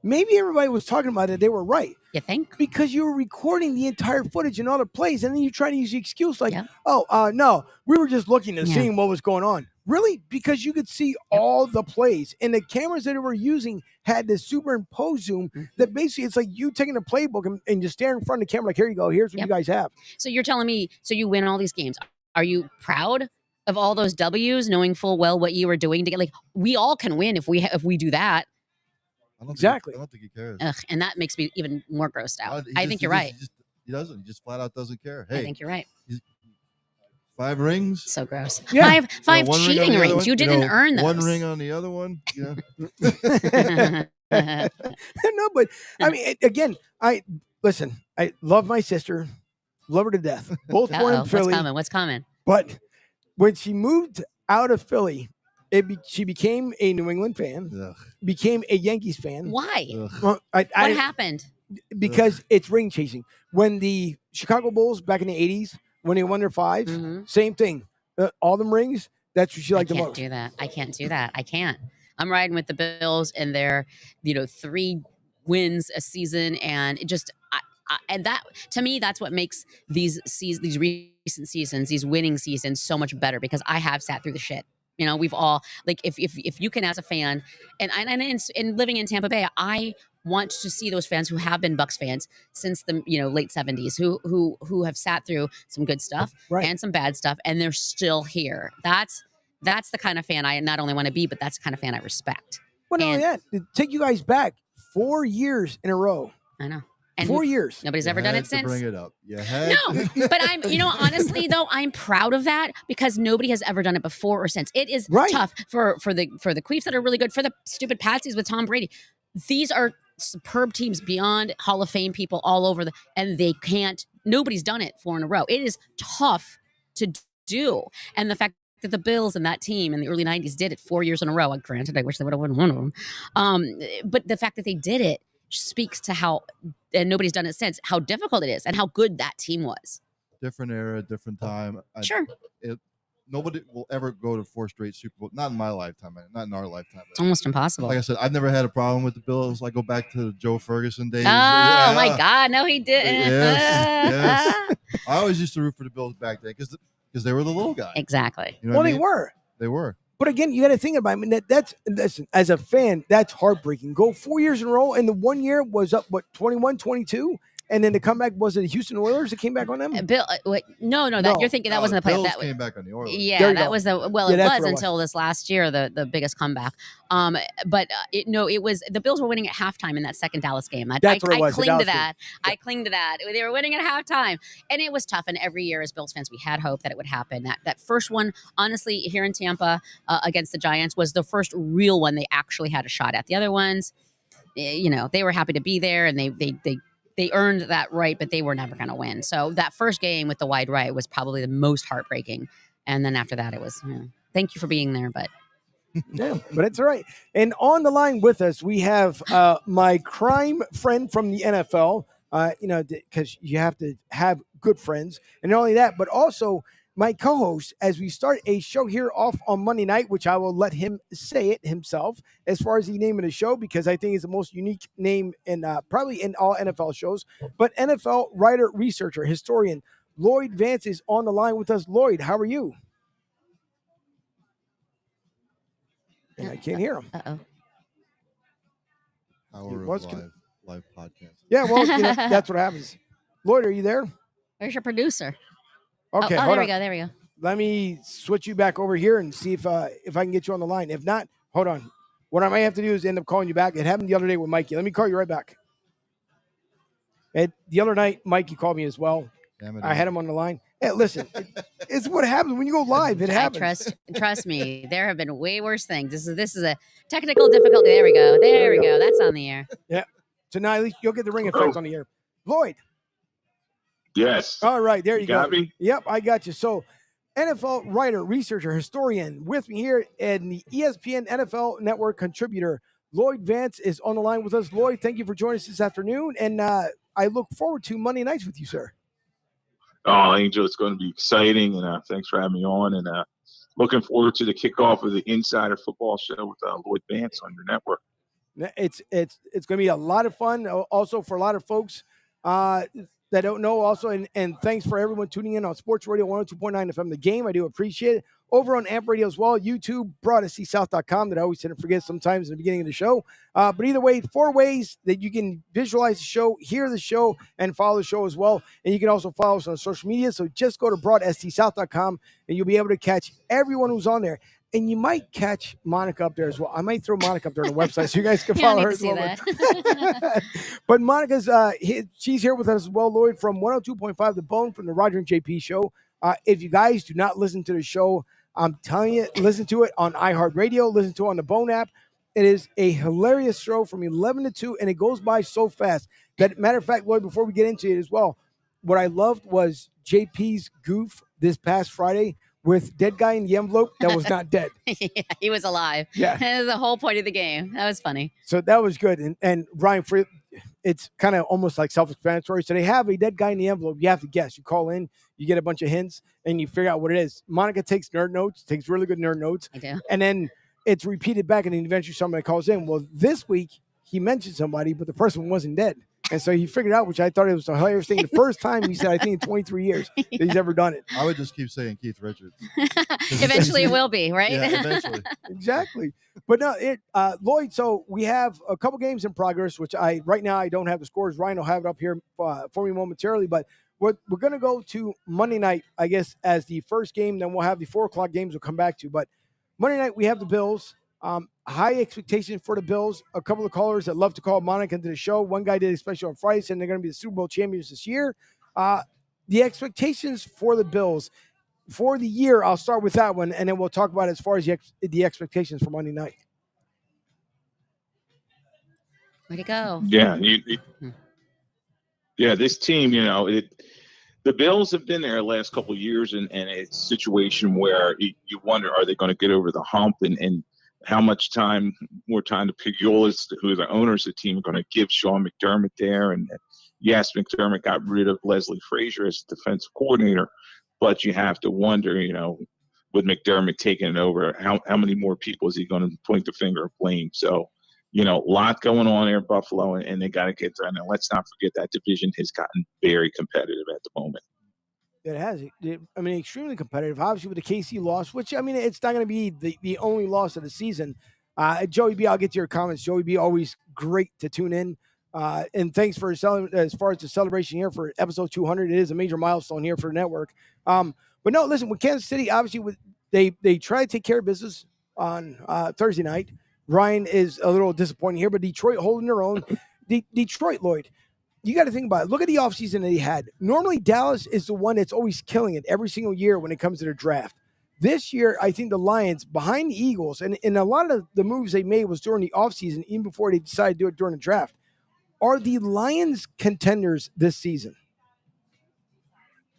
maybe everybody was talking about it. They were right. You think? Because you were recording the entire footage and all the plays, and then you try to use the excuse like, no, we were just looking and seeing what was going on. Really? Because you could see all the plays. And the cameras that they were using had this superimposed zoom that basically it's like you taking a playbook and just staring in front of the camera like, here you go, here's what you guys have. So you're telling me, so you win all these games. Are you proud of all those W's, knowing full well what you were doing to get, like, we all can win if we do that. I don't think he cares. And that makes me even more grossed out. I think you're right. He doesn't. He just flat out doesn't care. Hey, I think you're right. 5 rings. So gross. Yeah. Five cheating rings. You didn't earn those. 1 ring on the other one. No, but I mean, again, I love my sister, love her to death. Both born in Philly. What's coming? But when she moved out of Philly, she became a New England fan, became a Yankees fan. Why? Well, what happened? Because it's ring chasing. When the Chicago Bulls back in the 80s, when they won their 5, same thing. All them rings, that's what she liked the most. I can't do that. I can't. I'm riding with the Bills and their 3 wins a season, and it just and that, to me, that's what makes these recent seasons, these winning seasons, so much better, because I have sat through the shit. We've all, like, if you can, as a fan, and living in Tampa Bay, I want to see those fans who have been Bucks fans since the late 70s, who have sat through some good stuff and some bad stuff, and they're still here. That's the kind of fan I not only want to be, but that's the kind of fan I respect. Well, not only that, take you guys back 4 years in a row. I know. And 4 years. Nobody's ever done it since. Bring it up. No, but I'm, honestly though, I'm proud of that, because nobody has ever done it before or since. It is tough for the Queefs that are really good, for the stupid Patsies with Tom Brady. These are superb teams beyond Hall of Fame people all over and they can't. Nobody's done it 4 in a row. It is tough to do, and the fact that the Bills and that team in the early 90s did it 4 years in a row. Granted, I wish they would have won one of them, but the fact that they did it speaks to how, and nobody's done it since, how difficult it is and how good that team was. Different era, different time. Sure. Nobody will ever go to 4 straight Super Bowl. Not in my lifetime, not in our lifetime. It's almost impossible. Like I said, I've never had a problem with the Bills. I go back to the Joe Ferguson days. Oh, my God. No, he didn't. Yes. I always used to root for the Bills back then because they were the little guy. Exactly. You know they were. They were. But again, you got to think about it. I mean, that's as a fan, that's heartbreaking. Go 4 years in a row, and the 1 year was up, 21, 22? And then the comeback, was it the Houston Oilers that came back on them? Bill, no, No. you're thinking that wasn't the playoff. Bills That came back on the Oilers. There yeah, you that go. was the well, Yeah, it that's was what it until was. this last year, the biggest comeback. But it was the Bills were winning at halftime in that second Dallas game. That's what it was, the cling to Dallas game. that. I cling to that. They were winning at halftime, and it was tough. And every year, as Bills fans, we had hope that it would happen. That first one, honestly, here in Tampa against the Giants was the first real one they actually had a shot at. The other ones, they were happy to be there, and they earned that right, but they were never going to win. So that first game with the wide right was probably the most heartbreaking. And then after that, it was, thank you for being there, but. Yeah, but it's all right. And on the line with us, we have my crime friend from the NFL, because you have to have good friends. And not only that, but also my co-host as we start a show here off on Monday night, which I will let him say it himself as far as the name of the show, because I think it's the most unique name in probably in all NFL shows. But NFL writer, researcher, historian Lloyd Vance is on the line with us. Lloyd, how are you? And I can't hear him. Uh-oh. Hour of live podcast. Yeah, well, that's what happens. Lloyd, are you there? Where's your producer? Okay, oh hold there on. we go. There we go. Let me switch you back over here and see if I can get you on the line. If not, hold on. What I might have to do is end up calling you back. It happened the other day with Mikey. Let me call you right back. The other night, Mikey called me as well. I had him on the line. Hey, listen, it's what happens when you go live. It happens. Trust me. There have been way worse things. This is a technical difficulty. There we go. There we go. That's on the air. Yeah. So now at least you'll get the ring effect on the air. Lloyd. Yes. All right. There you go. Got me? Yep, I got you. So NFL writer, researcher, historian with me here, and the ESPN NFL Network contributor, Lloyd Vance, is on the line with us. Lloyd, thank you for joining us this afternoon. And I look forward to Monday nights with you, sir. Oh, Angel, it's going to be exciting, and thanks for having me on. And looking forward to the kickoff of the Insider Football Show with Lloyd Vance on your network. It's going to be a lot of fun. Also for a lot of folks that don't know. Also, and thanks for everyone tuning in on Sports Radio 102.9 FM. The Game, I do appreciate it. Over on AMP Radio as well, YouTube, broadestsouth.com, that I always tend to forget sometimes in the beginning of the show. But either way, 4 ways that you can visualize the show, hear the show, and follow the show as well. And you can also follow us on social media. So just go to broadestsouth.com, and you'll be able to catch everyone who's on there. And you might catch Monica up there as well. I might throw Monica up there on the website so you guys can follow her as well. But Monica's she's here with us as well, Lloyd, from 102.5 The Bone from the Roger and JP show. If you guys do not listen to the show, I'm telling you, listen to it on iHeartRadio, listen to it on the Bone app. It is a hilarious show from 11 to 2, and it goes by so fast. That matter of fact, Lloyd, before we get into it as well, what I loved was JP's goof this past Friday with dead guy in the envelope that was not dead. Yeah, he was alive. Yeah. That was the whole point of the game. That was funny. So that was good. And Ryan, it's kind of almost like self-explanatory. So they have a dead guy in the envelope. You have to guess. You call in, you get a bunch of hints, and you figure out what it is. Monica takes nerd notes, takes really good nerd notes. I do. And then it's repeated back, and then eventually somebody calls in. Well, this week he mentioned somebody, but the person wasn't dead. And so he figured out, which I thought it was a hilarious thing. The first time he said, I think in 23 years that he's ever done it. I would just keep saying Keith Richards. Eventually it will be, right? Yeah, eventually. Exactly. But no, Lloyd, so we have a couple games in progress, which right now I don't have the scores. Ryan will have it up here for me momentarily. But we're going to go to Monday night, I guess, as the first game. Then we'll have the 4 o'clock games we'll come back to. But Monday night, we have the Bills. High expectations for the Bills. A couple of callers that love to call Monica into the show. One guy did a special on Friday saying they're going to be the Super Bowl champions this year. The expectations for the Bills for the year, I'll start with that one, and then we'll talk about it as far as the expectations for Monday night. Where'd it go? Yeah. This team, the Bills have been there the last couple of years, and it's a situation where you wonder, are they going to get over the hump, and how much more time to Pigulas, who are the owners of the team, are going to give Sean McDermott there. And yes, McDermott got rid of Leslie Frazier as defensive coordinator, but you have to wonder, with McDermott taking it over, how many more people is he going to point the finger of blame? So, a lot going on there in Buffalo, and they got to get done. And let's not forget that division has gotten very competitive at the moment. It has. Extremely competitive. Obviously, with the KC loss, which, it's not going to be the only loss of the season. Joey B, I'll get to your comments. Joey B, always great to tune in. And thanks for as far as the celebration here for episode 200. It is a major milestone here for the network. But no, listen, with Kansas City, obviously, they try to take care of business on Thursday night. Ryan is a little disappointing here, but Detroit holding their own. Detroit, Lloyd, you got to think about it. Look at the offseason that he had. Normally, Dallas is the one that's always killing it every single year when it comes to their draft. This year, I think the Lions, behind the Eagles, and a lot of the moves they made was during the offseason, even before they decided to do it during the draft. Are the Lions contenders this season?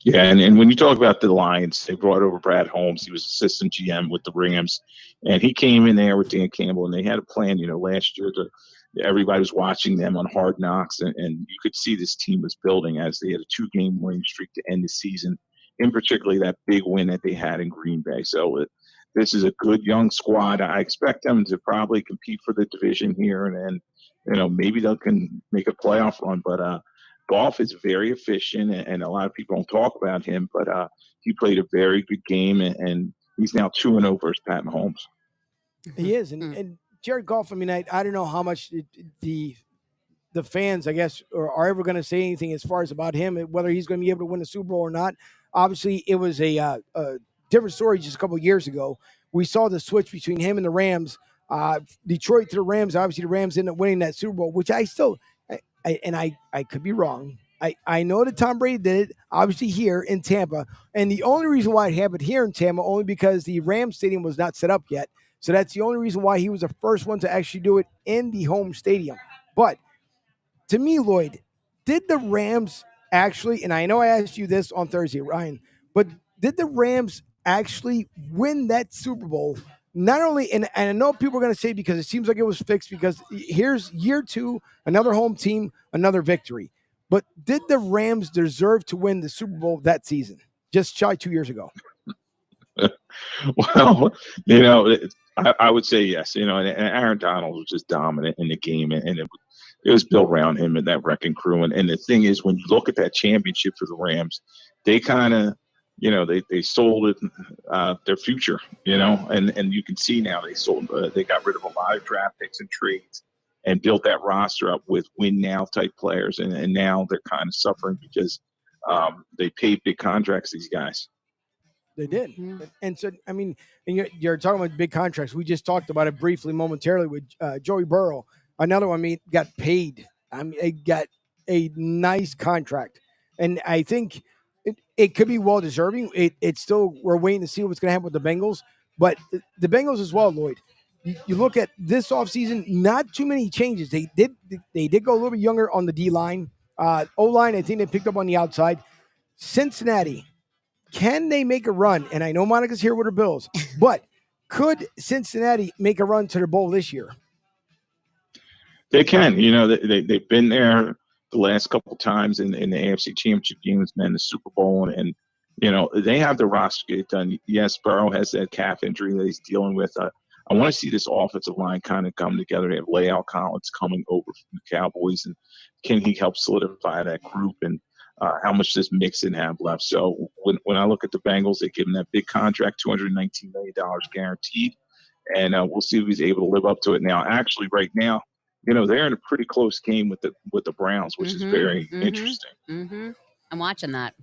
Yeah, and when you talk about the Lions, they brought over Brad Holmes. He was assistant GM with the Rams, and he came in there with Dan Campbell, and they had a plan. Last year, everybody was watching them on Hard Knocks, and you could see this team was building as they had a 2-game winning streak to end the season, in particularly that big win that they had in Green Bay. So this is a good young squad. I expect them to probably compete for the division here, and then maybe they can make a playoff run, but. Goff is very efficient, and a lot of people don't talk about him, but he played a very good game, and he's now 2-0 versus Pat Mahomes. He is, and Jared Goff. I mean, I don't know how much the fans, I guess, are ever going to say anything as far as about him, whether he's going to be able to win the Super Bowl or not. Obviously, it was a different story just a couple of years ago. We saw the switch between him and the Rams. Detroit to the Rams. Obviously, the Rams ended up winning that Super Bowl, which I could be wrong. I know that Tom Brady did it, obviously here in Tampa. And the only reason why it happened here in Tampa, only because the Rams stadium was not set up yet. So that's the only reason why he was the first one to actually do it in the home stadium. But to me, Lloyd, did the Rams actually, and I know I asked you this on Thursday, Ryan, but did the Rams actually win that Super Bowl? Not only, and I know people are going to say because it seems like it was fixed because here's year 2, another home team, another victory. But did the Rams deserve to win the Super Bowl that season, just shy 2 years ago? Well, I would say yes. And Aaron Donald was just dominant in the game, and it was built around him and that wrecking crew. And the thing is, when you look at that championship for the Rams, they kind of, they sold it, their future, and you can see now they got rid of a lot of draft picks and trades and built that roster up with win now type players. And now they're kind of suffering because they paid big contracts to these guys. They did. Mm-hmm. And so, I mean, and you're talking about big contracts. We just talked about it briefly momentarily with Joey Burrow. Another one, got paid. It got a nice contract. And I think it could be well-deserving. It's still, we're waiting to see what's going to happen with the Bengals. But the Bengals as well, Lloyd. You look at this offseason, not too many changes. They did go a little bit younger on the D-line. O-line, I think they picked up on the outside. Cincinnati. Can they make a run? And I know Monica's here with her Bills, but could Cincinnati make a run to their bowl this year? They can. They've been there the last couple of times in the AFC Championship games, and the Super Bowl, and they have the roster to get it done. Yes, Burrow has that calf injury that he's dealing with. I want to see this offensive line kind of come together. They have Lael Collins coming over from the Cowboys, and can he help solidify that group? And how much does Mixon have left? So when I look at the Bengals, they give him that big contract, $219 million guaranteed, and we'll see if he's able to live up to it. Now, actually, right now, they're in a pretty close game with the Browns, which is very interesting. Mm-hmm. I'm watching that.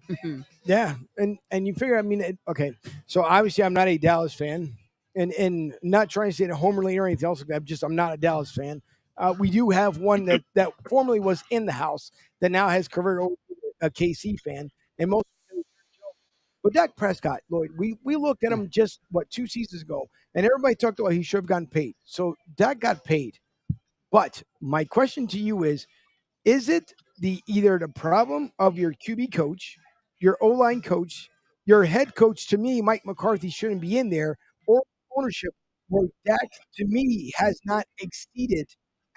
Yeah, and you figure, okay, so obviously I'm not a Dallas fan, and not trying to say a homer leader or anything else like that. I'm not a Dallas fan. We do have one that formerly was in the house that now has converted over to a KC fan, and most. But Dak Prescott, Lloyd, we looked at him just 2 seasons ago, and everybody talked about he should have gotten paid. So Dak got paid. But my question to you is it either the problem of your QB coach, your O-line coach, your head coach, to me, Mike McCarthy shouldn't be in there, or ownership, where Dak, to me, has not exceeded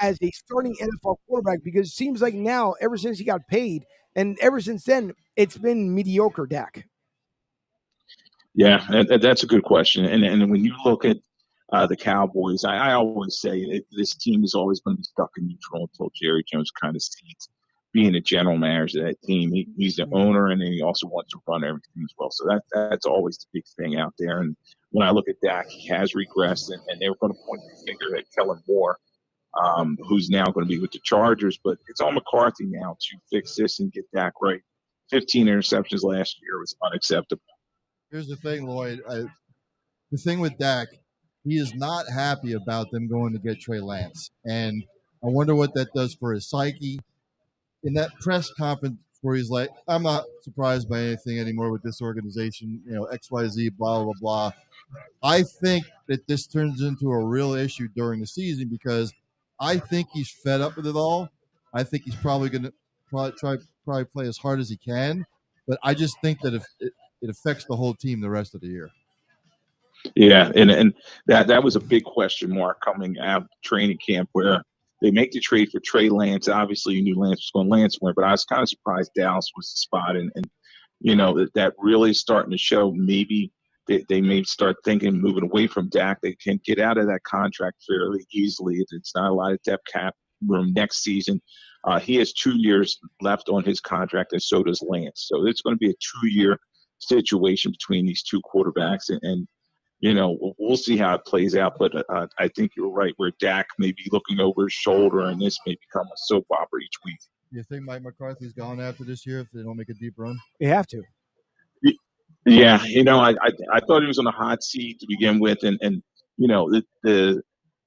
as a starting NFL quarterback, because it seems like now, ever since he got paid, and ever since then, it's been mediocre Dak. Yeah, that's a good question. And when you look at the Cowboys, I always say this team is always going to be stuck in neutral until Jerry Jones kind of sees being a general manager of that team. He's the owner, and then he also wants to run everything as well. So that's always the big thing out there. And when I look at Dak, he has regressed, and they were going to point the finger at Kellen Moore. who's now going to be with the Chargers. But it's on McCarthy now to fix this and get Dak right. 15 interceptions last year was unacceptable. Here's the thing, Lloyd. The thing with Dak, he is not happy about them going to get Trey Lance. And I wonder what that does for his psyche. In that press conference where he's like, I'm not surprised by anything anymore with this organization, XYZ, blah, blah, blah. I think that this turns into a real issue during the season because I think he's fed up with it all. I think he's probably going to probably play as hard as he can. But I just think that if it affects the whole team the rest of the year. Yeah, and that was a big question mark coming out of training camp where they make the trade for Trey Lance. Obviously, you knew Lance was going Lance win, but I was kind of surprised Dallas was the spot. And that really is starting to show maybe they may start thinking moving away from Dak. They can get out of that contract fairly easily. It's not a lot of depth cap room next season. He has 2 years left on his contract, and so does Lance. So it's going to be a 2-year situation between these two quarterbacks. And we'll see how it plays out. But I think you're right where Dak may be looking over his shoulder, and this may become a soap opera each week. You think Mike McCarthy's gone after this year if they don't make a deep run? They have to. Yeah, I thought he was on a hot seat to begin with, and the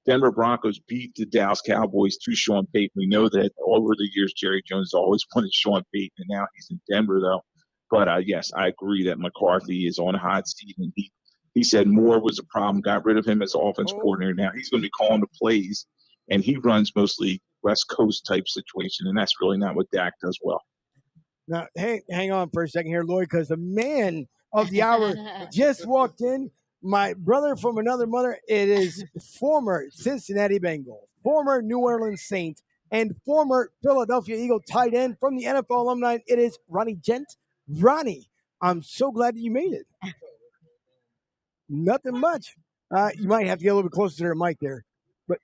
Denver Broncos beat the Dallas Cowboys to Sean Payton. We know that over the years Jerry Jones always wanted Sean Payton, and now he's in Denver though. But yes, I agree that McCarthy is on a hot seat, and he said Moore was a problem, got rid of him as offense coordinator. Now he's going to be calling the plays, and he runs mostly West Coast type situation, and that's really not what Dak does well. Now, hey, hang on for a second here, Lloyd, because the man of the hour just walked in. My brother from another mother. It is former Cincinnati Bengal, former New Orleans Saint, and former Philadelphia Eagle tight end from the NFL alumni. It is Ronnie Gent. Ronnie, I'm so glad that you made it. Nothing much. You might have to get a little bit closer to the mic there. But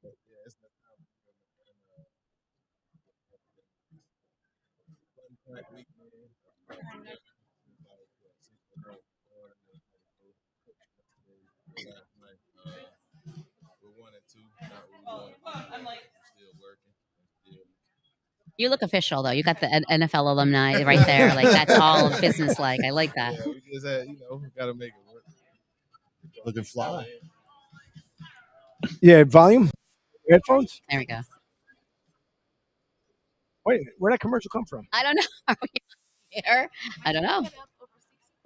You look official, though. You got the NFL alumni right there. Like, that's all business-like. I like that. Yeah, we just had, got to make it work. Looking fly. yeah, volume, headphones. There we go. Wait, where'd that commercial come from? I don't know. Are we here? I don't know.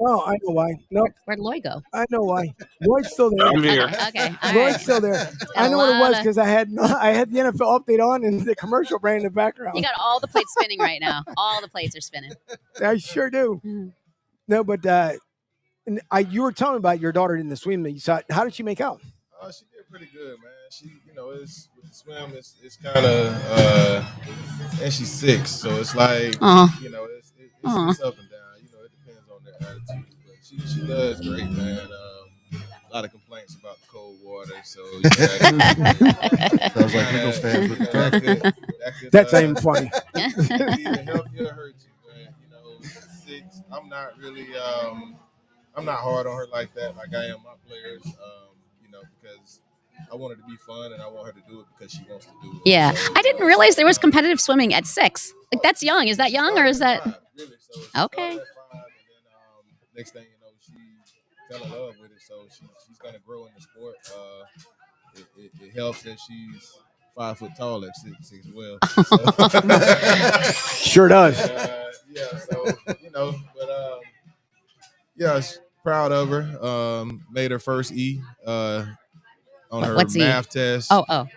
Oh, I know why. No, Where'd Lloyd go? I know why. Lloyd's still there. I'm here. Okay. All Lloyd's right. still there. I know what it was because I had the NFL update on and the commercial ran in the background. You got all the plates spinning right now. All the plates are spinning. I sure do. No, but you were telling me about your daughter in the swim that you saw. How did she make out? She did pretty good, man. She, it's with the swim. It's kind of, and she's 6, so it's like, it's up and down. It depends on their attitude, but she does great, man. A lot of complaints about the cold water, so Sounds like Eagles fans with the that could, That's not even funny. either help you or hurt you, man. 6. I'm not really, I'm not hard on her like that, like I am my players. Because I want her to be fun and I want her to do it because she wants to do it. Yeah. So, I didn't realize there was competitive swimming at 6. Like, that's young. Is that young or is that? 5, really. So she Okay. started at 5, and then next thing you know, she fell in love with it. So she's going to grow in the sport. It helps that she's 5 foot tall at 6 as well. So, Sure does. yeah. So but yeah, proud of her. Made her first E on her What's math test. Oh.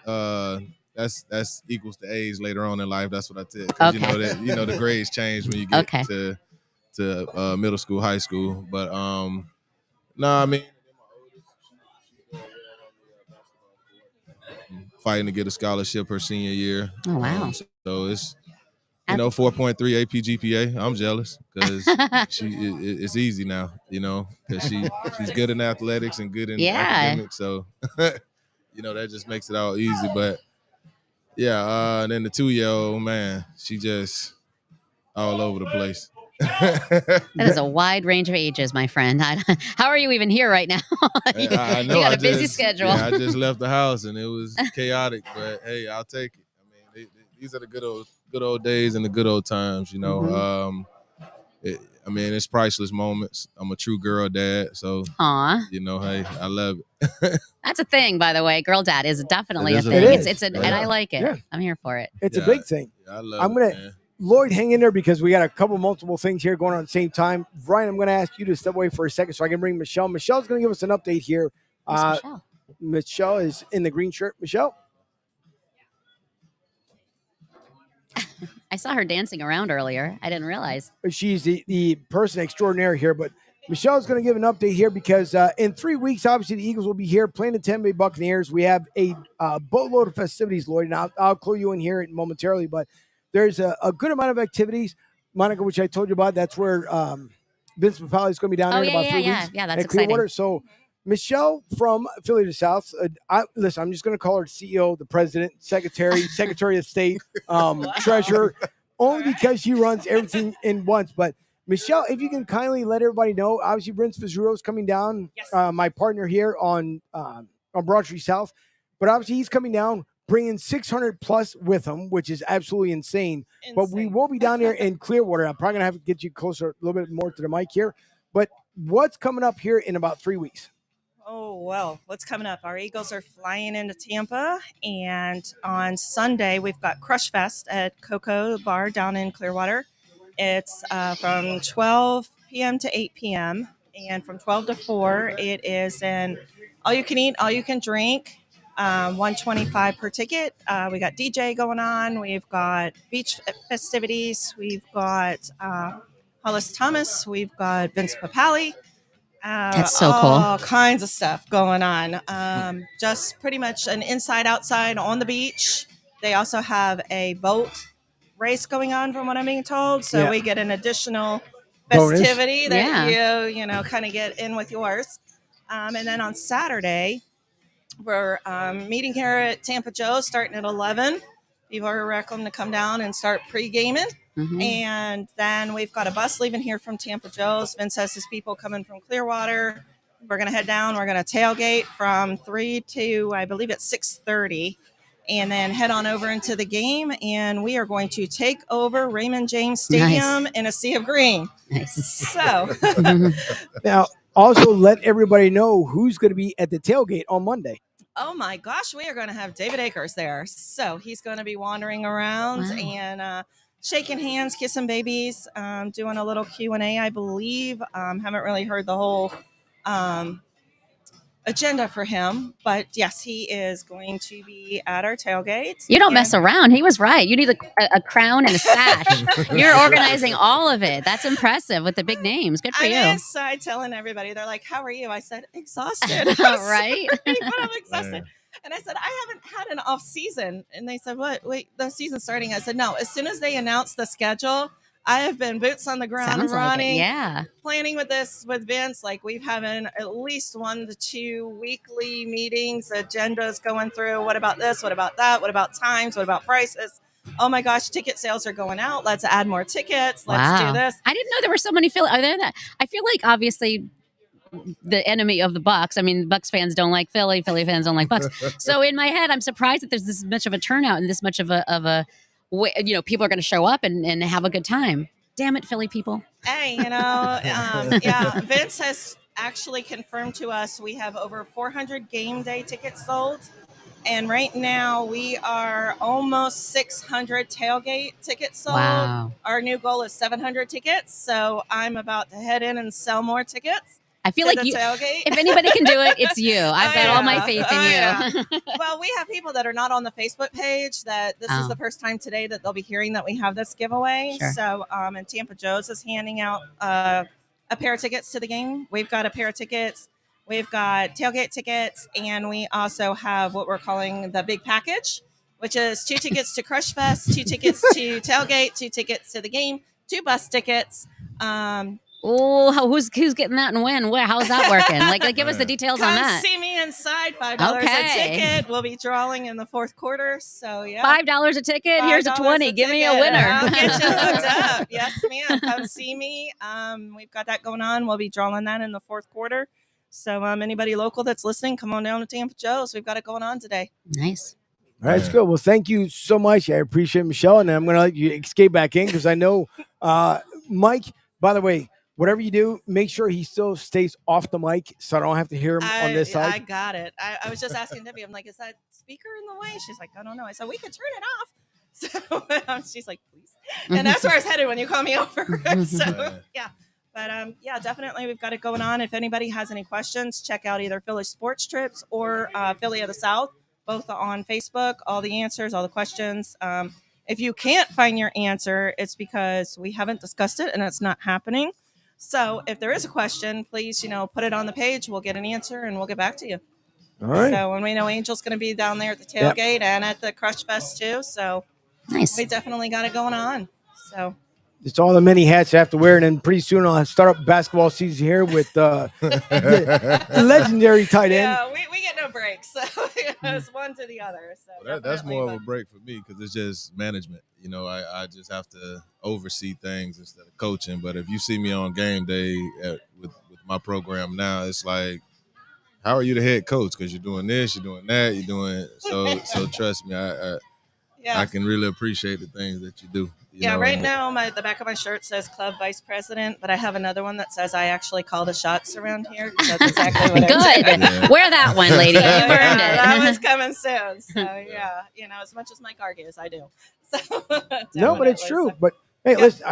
That's equals to A's later on in life. That's what I did. Okay. The grades change when you get to middle school, high school. But I mean, fighting to get a scholarship her senior year. Oh wow. So it's 4.3 AP GPA. I'm jealous because it's easy now, because she's good in athletics and good in academics. So, that just makes it all easy. But yeah, and then the 2-year-old, man, she just all over the place. That is a wide range of ages, my friend. How are you even here right now? I know. You got a busy schedule. Yeah, I just left the house and it was chaotic, but hey, I'll take it. I mean, these are the good old days and the good old times, you know. Mm-hmm. It's priceless moments. I'm a true girl dad, so you know, hey, I love it. That's a thing, by the way. Girl dad is definitely a thing. And I like it. Yeah. I'm here for it. It's a big thing. Yeah, I love it, man. Lloyd, hang in there because we got a couple multiple things here going on at the same time. Brian, I'm going to ask you to step away for a second so I can bring Michelle. Michelle's going to give us an update here. Michelle? Michelle is in the green shirt. Michelle? I saw her dancing around earlier. I didn't realize. She's the person extraordinaire here, but Michelle's going to give an update here because in 3 weeks, obviously, the Eagles will be here playing the Tampa Bay Buccaneers. We have a boatload of festivities, Lloyd, and I'll clue you in here momentarily, but there's a good amount of activities, Monica, which I told you about. That's where Vince Papale is going to be down there in about 3 weeks. Yeah, that's exciting. So Michelle from Philly to South, listen, I'm just going to call her CEO, the president, secretary of state, treasurer, only because she runs everything in once. But Michelle, if you can kindly let everybody know, obviously Vince Fizzuto is coming down, my partner here on Broad Street South, but obviously he's coming down, bringing 600 plus with him, which is absolutely insane. But we will be down there in Clearwater. I'm probably going to have to get you closer, a little bit more to the mic here. But what's coming up here in about 3 weeks? Oh, well, what's coming up? Our Eagles are flying into Tampa, and on Sunday, we've got Crush Fest at Coco Bar down in Clearwater. It's from 12 p.m. to 8 p.m., and from 12 to 4, it is an all-you-can-eat, all-you-can-drink, $125 per ticket. We got DJ going on. We've got beach festivities. We've got Hollis Thomas. We've got Vince Papale. That's so cool. All kinds of stuff going on. Just pretty much an inside outside on the beach. They also have a boat race going on, from what I'm being told. So we get an additional festivity that you know, kind of get in with yours. And then on Saturday, we're meeting here at Tampa Joe starting at 11. People are welcome to come down and start pre-gaming. Mm-hmm. And then we've got a bus leaving here from Tampa Joe's. Vince has his people coming from Clearwater. We're going to head down. We're going to tailgate from 3 to, I believe it's 6:30, and then head on over into the game. And we are going to take over Raymond James Stadium in a sea of green. Nice. So now, also let everybody know who's going to be at the tailgate on Monday. Oh my gosh, we are going to have David Akers there. So he's going to be wandering around and shaking hands, kissing babies, doing a little Q&A, I believe. Haven't really heard the whole agenda for him, but yes, he is going to be at our tailgate. You don't mess around. He was right. You need a crown and a sash. You're organizing all of it. That's impressive with the big names. Good for you. I'm inside telling everybody. They're like, "How are you?" I said, "Exhausted." Right? But I'm exhausted. And I said, "I haven't had an off season." And they said, "What? Wait, the season's starting." I said, "No. As soon as they announce the schedule, I have been boots on the ground." Sounds Ronnie, like it. planning with Vince. Like, we've having at least 1 to 2 weekly meetings, agendas going through. What about this? What about that? What about times? What about prices? Oh my gosh, ticket sales are going out. Let's add more tickets. Let's do this. I didn't know there were so many. Are there that? I feel like obviously the enemy of the Bucks. I mean, Bucks fans don't like Philly. Philly fans don't like Bucks. So in my head, I'm surprised that there's this much of a turnout and this much of a you know, people are going to show up and have a good time. Damn it, Philly people. Hey, you know, Vince has actually confirmed to us we have over 400 game day tickets sold. And right now we are almost 600 tailgate tickets sold. Wow. Our new goal is 700 tickets. So I'm about to head in and sell more tickets. I feel like if anybody can do it, it's you. I've got all my faith in you. Well, we have people that are not on the Facebook page that this is the first time today that they'll be hearing that we have this giveaway. Sure. So, and Tampa Joe's is handing out a pair of tickets to the game. We've got a pair of tickets. We've got tailgate tickets, and we also have what we're calling the big package, which is 2 tickets to Crush Fest, 2 tickets to tailgate, 2 tickets to the game, 2 bus tickets. Oh, who's getting that and when? Where? How's that working? Like give us the details on that. See me inside. $5 a ticket. We'll be drawing in the fourth quarter. So yeah, $5 a ticket. Here's a 20. Give me a winner. I'll get you hooked up. Yes, ma'am. Come see me. We've got that going on. We'll be drawing that in the fourth quarter. So anybody local that's listening, come on down to Tampa Joe's. We've got it going on today. Nice. All right, that's good. Well, thank you so much. I appreciate it, Michelle, and I'm going to let you escape back in because I know Mike. By the way, whatever you do, make sure he still stays off the mic so I don't have to hear him on this side. I got it. I was just asking Debbie. I'm like, is that speaker in the way? She's like, I don't know. I said, we could turn it off. So she's like, please. And that's where I was headed when you called me over. So yeah. But yeah, definitely we've got it going on. If anybody has any questions, check out either Philly Sports Trips or Philly of the South, both on Facebook, all the answers, all the questions. If you can't find your answer, it's because we haven't discussed it and it's not happening. So if there is a question, please, put it on the page. We'll get an answer and we'll get back to you. All right. So when we know Angel's going to be down there at the tailgate and at the Crush Fest too. So nice. We definitely got it going on. So it's all the many hats I have to wear, and then pretty soon I'll start up basketball season here with the legendary tight end. Yeah, we get no breaks. So it's one to the other. So well, that's more of a break for me because it's just management. I just have to oversee things instead of coaching. But if you see me on game day with my program now, it's like, how are you the head coach? Because you're doing this, you're doing that, you're doing so trust me, I can really appreciate the things that you do. Right now, the back of my shirt says Club Vice President, but I have another one that says I actually call the shots around here. That's exactly what I Good. Yeah. Wear that one, lady. You've earned it. That one's coming soon. So, yeah, as much as Mike argues, I do. So, no, but it's true. But, hey, listen,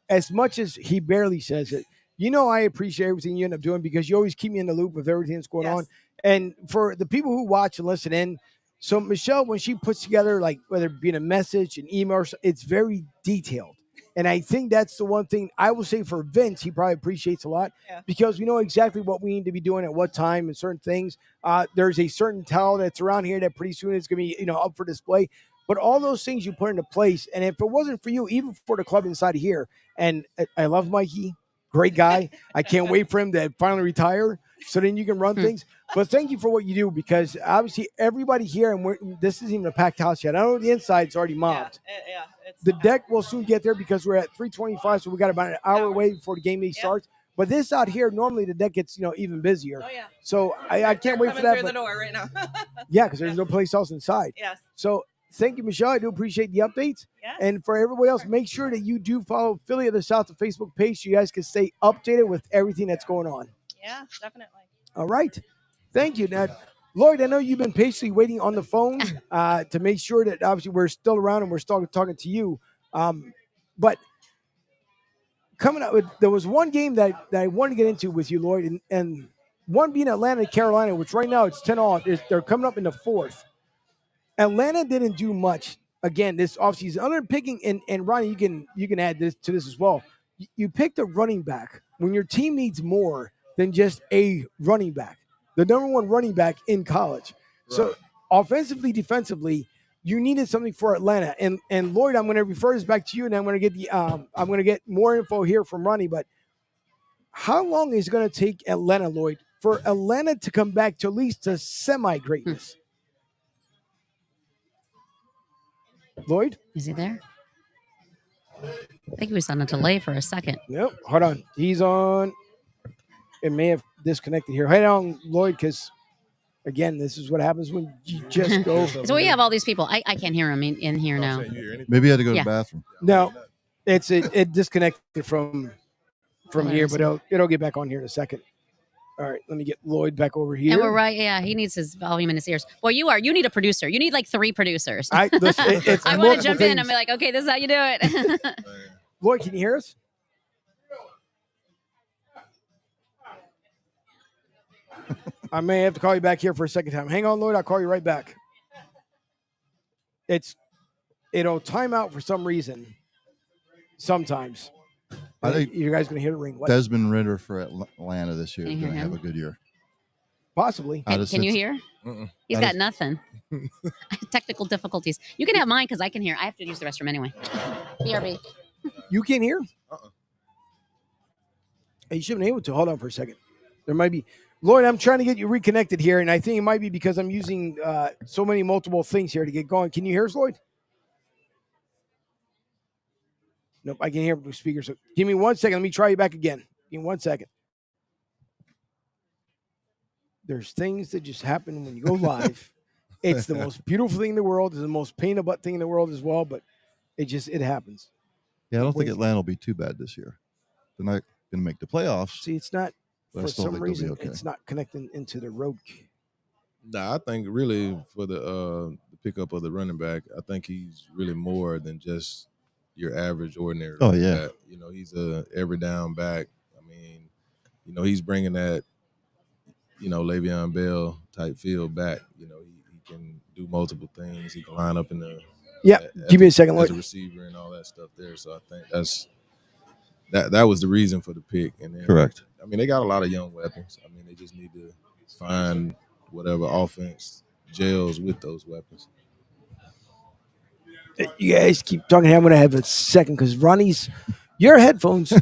as much as he barely says it, I appreciate everything you end up doing because you always keep me in the loop of everything that's going on. And for the people who watch and listen in, so Michelle, when she puts together, like whether it be in a message, an email, it's very detailed. And I think that's the one thing I will say for Vince, he probably appreciates a lot because we know exactly what we need to be doing at what time and certain things. There's a certain towel that's around here that pretty soon is going to be, up for display. But all those things you put into place. And if it wasn't for you, even for the club inside of here, and I love Mikey, great guy. I can't wait for him to finally retire so then you can run things. But thank you for what you do because obviously everybody here, and this isn't even a packed house yet. I know the inside's already mobbed. The deck will soon get there because we're at 3:25, so we got about an hour away before the game day starts. But this out here, normally the deck gets even busier. Oh, yeah. So I can't wait for that. Through the door right now. Yeah, because there's no place else inside. Yes. So thank you, Michelle. I do appreciate the updates. Yes. And for everybody else, make sure that you do follow Philly of the South, the Facebook page, so you guys can stay updated with everything that's going on. Yeah, definitely. All right. Thank you. Now, Lloyd, I know you've been patiently waiting on the phone to make sure that obviously we're still around and we're still talking to you. But coming up, there was one game that I wanted to get into with you, Lloyd, and one being Atlanta, Carolina, which right now it's 10-all. They're coming up in the fourth. Atlanta didn't do much again this offseason. Other than picking, and Ronnie, you can add this to this as well. You picked a running back when your team needs more than just a running back. The number one running back in college. Right. So offensively, defensively, you needed something for Atlanta. And Lloyd, I'm going to refer this back to you, and I'm going to get more info here from Ronnie. But how long is it going to take Atlanta, Lloyd, for Atlanta to come back to at least to semi-greatness? Lloyd? Is he there? I think he was on a delay for a second. Nope. Hold on. He's on. It may have disconnected here. Hang on, Lloyd, because, again, this is what happens when you just go. So we have all these people. I can't hear them in here now. Maybe you had to go to the bathroom. No, it disconnected from here, but it'll get back on here in a second. All right, let me get Lloyd back over here. And we're right. Yeah, he needs his volume in his ears. Well, you need a producer. You need like 3 producers. I want to jump in and be like, okay, this is how you do it. Lloyd, can you hear us? I may have to call you back here for a second time. Hang on, Lloyd. I'll call you right back. It'll time out for some reason. Sometimes. I think you guys going to hear the ring. What? Desmond Ritter for Atlanta this year is going to have a good year. Possibly. Can you hear? He's got nothing. Technical difficulties. You can have mine because I can hear. I have to use the restroom anyway. BRB. You can't hear? You should have been able to. Hold on for a second. There might be. Lloyd, I'm trying to get you reconnected here, and I think it might be because I'm using so many multiple things here to get going. Can you hear us, Lloyd? Nope, I can hear the speakers. So give me 1 second. Let me try you back again. Give me 1 second. There's things that just happen when you go live. It's the most beautiful thing in the world. It's the most pain in the butt thing in the world as well, but it happens. Yeah, I don't think Atlanta will be too bad this year. They're not going to make the playoffs. See, it's not, for some reason, okay. It's not connecting into the road. Nah, I think really for the pickup of the running back, I think he's really more than just your average, ordinary. Oh, yeah. Back. You know, he's a every down back. I mean, you know, he's bringing that, you know, Le'Veon Bell type feel back. You know, he can do multiple things. He can line up in the give me a second. As a receiver and all that stuff there. So I think that was the reason for the pick. And then, correct. I mean, they got a lot of young weapons. I mean, they just need to find whatever offense gels with those weapons. You guys keep talking. I'm going to have a second because Ronnie's, your headphones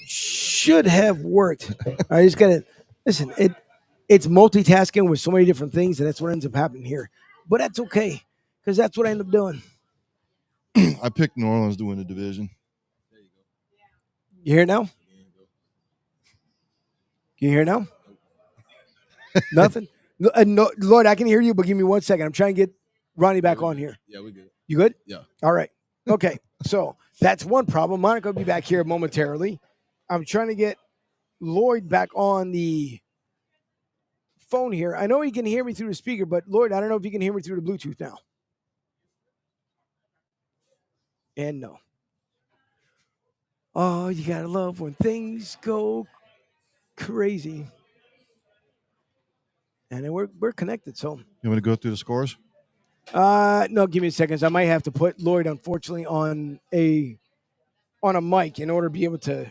should have worked. I just got to listen. It's multitasking with so many different things, and that's what ends up happening here. But that's okay because that's what I end up doing. I picked New Orleans to win the division. You hear now? Can you hear now? Nothing? No, Lloyd, I can hear you, but give me 1 second. I'm trying to get Ronnie back on here. Yeah, we good. You good? Yeah. All right. Okay. So that's one problem. Monica will be back here momentarily. I'm trying to get Lloyd back on the phone here. I know he can hear me through the speaker, but Lloyd, I don't know if you can hear me through the Bluetooth now. And no. Oh, you gotta love when things go crazy. And then we're connected. So you want to go through the scores? No, give me a second. I might have to put Lloyd, unfortunately, on a mic in order to be able to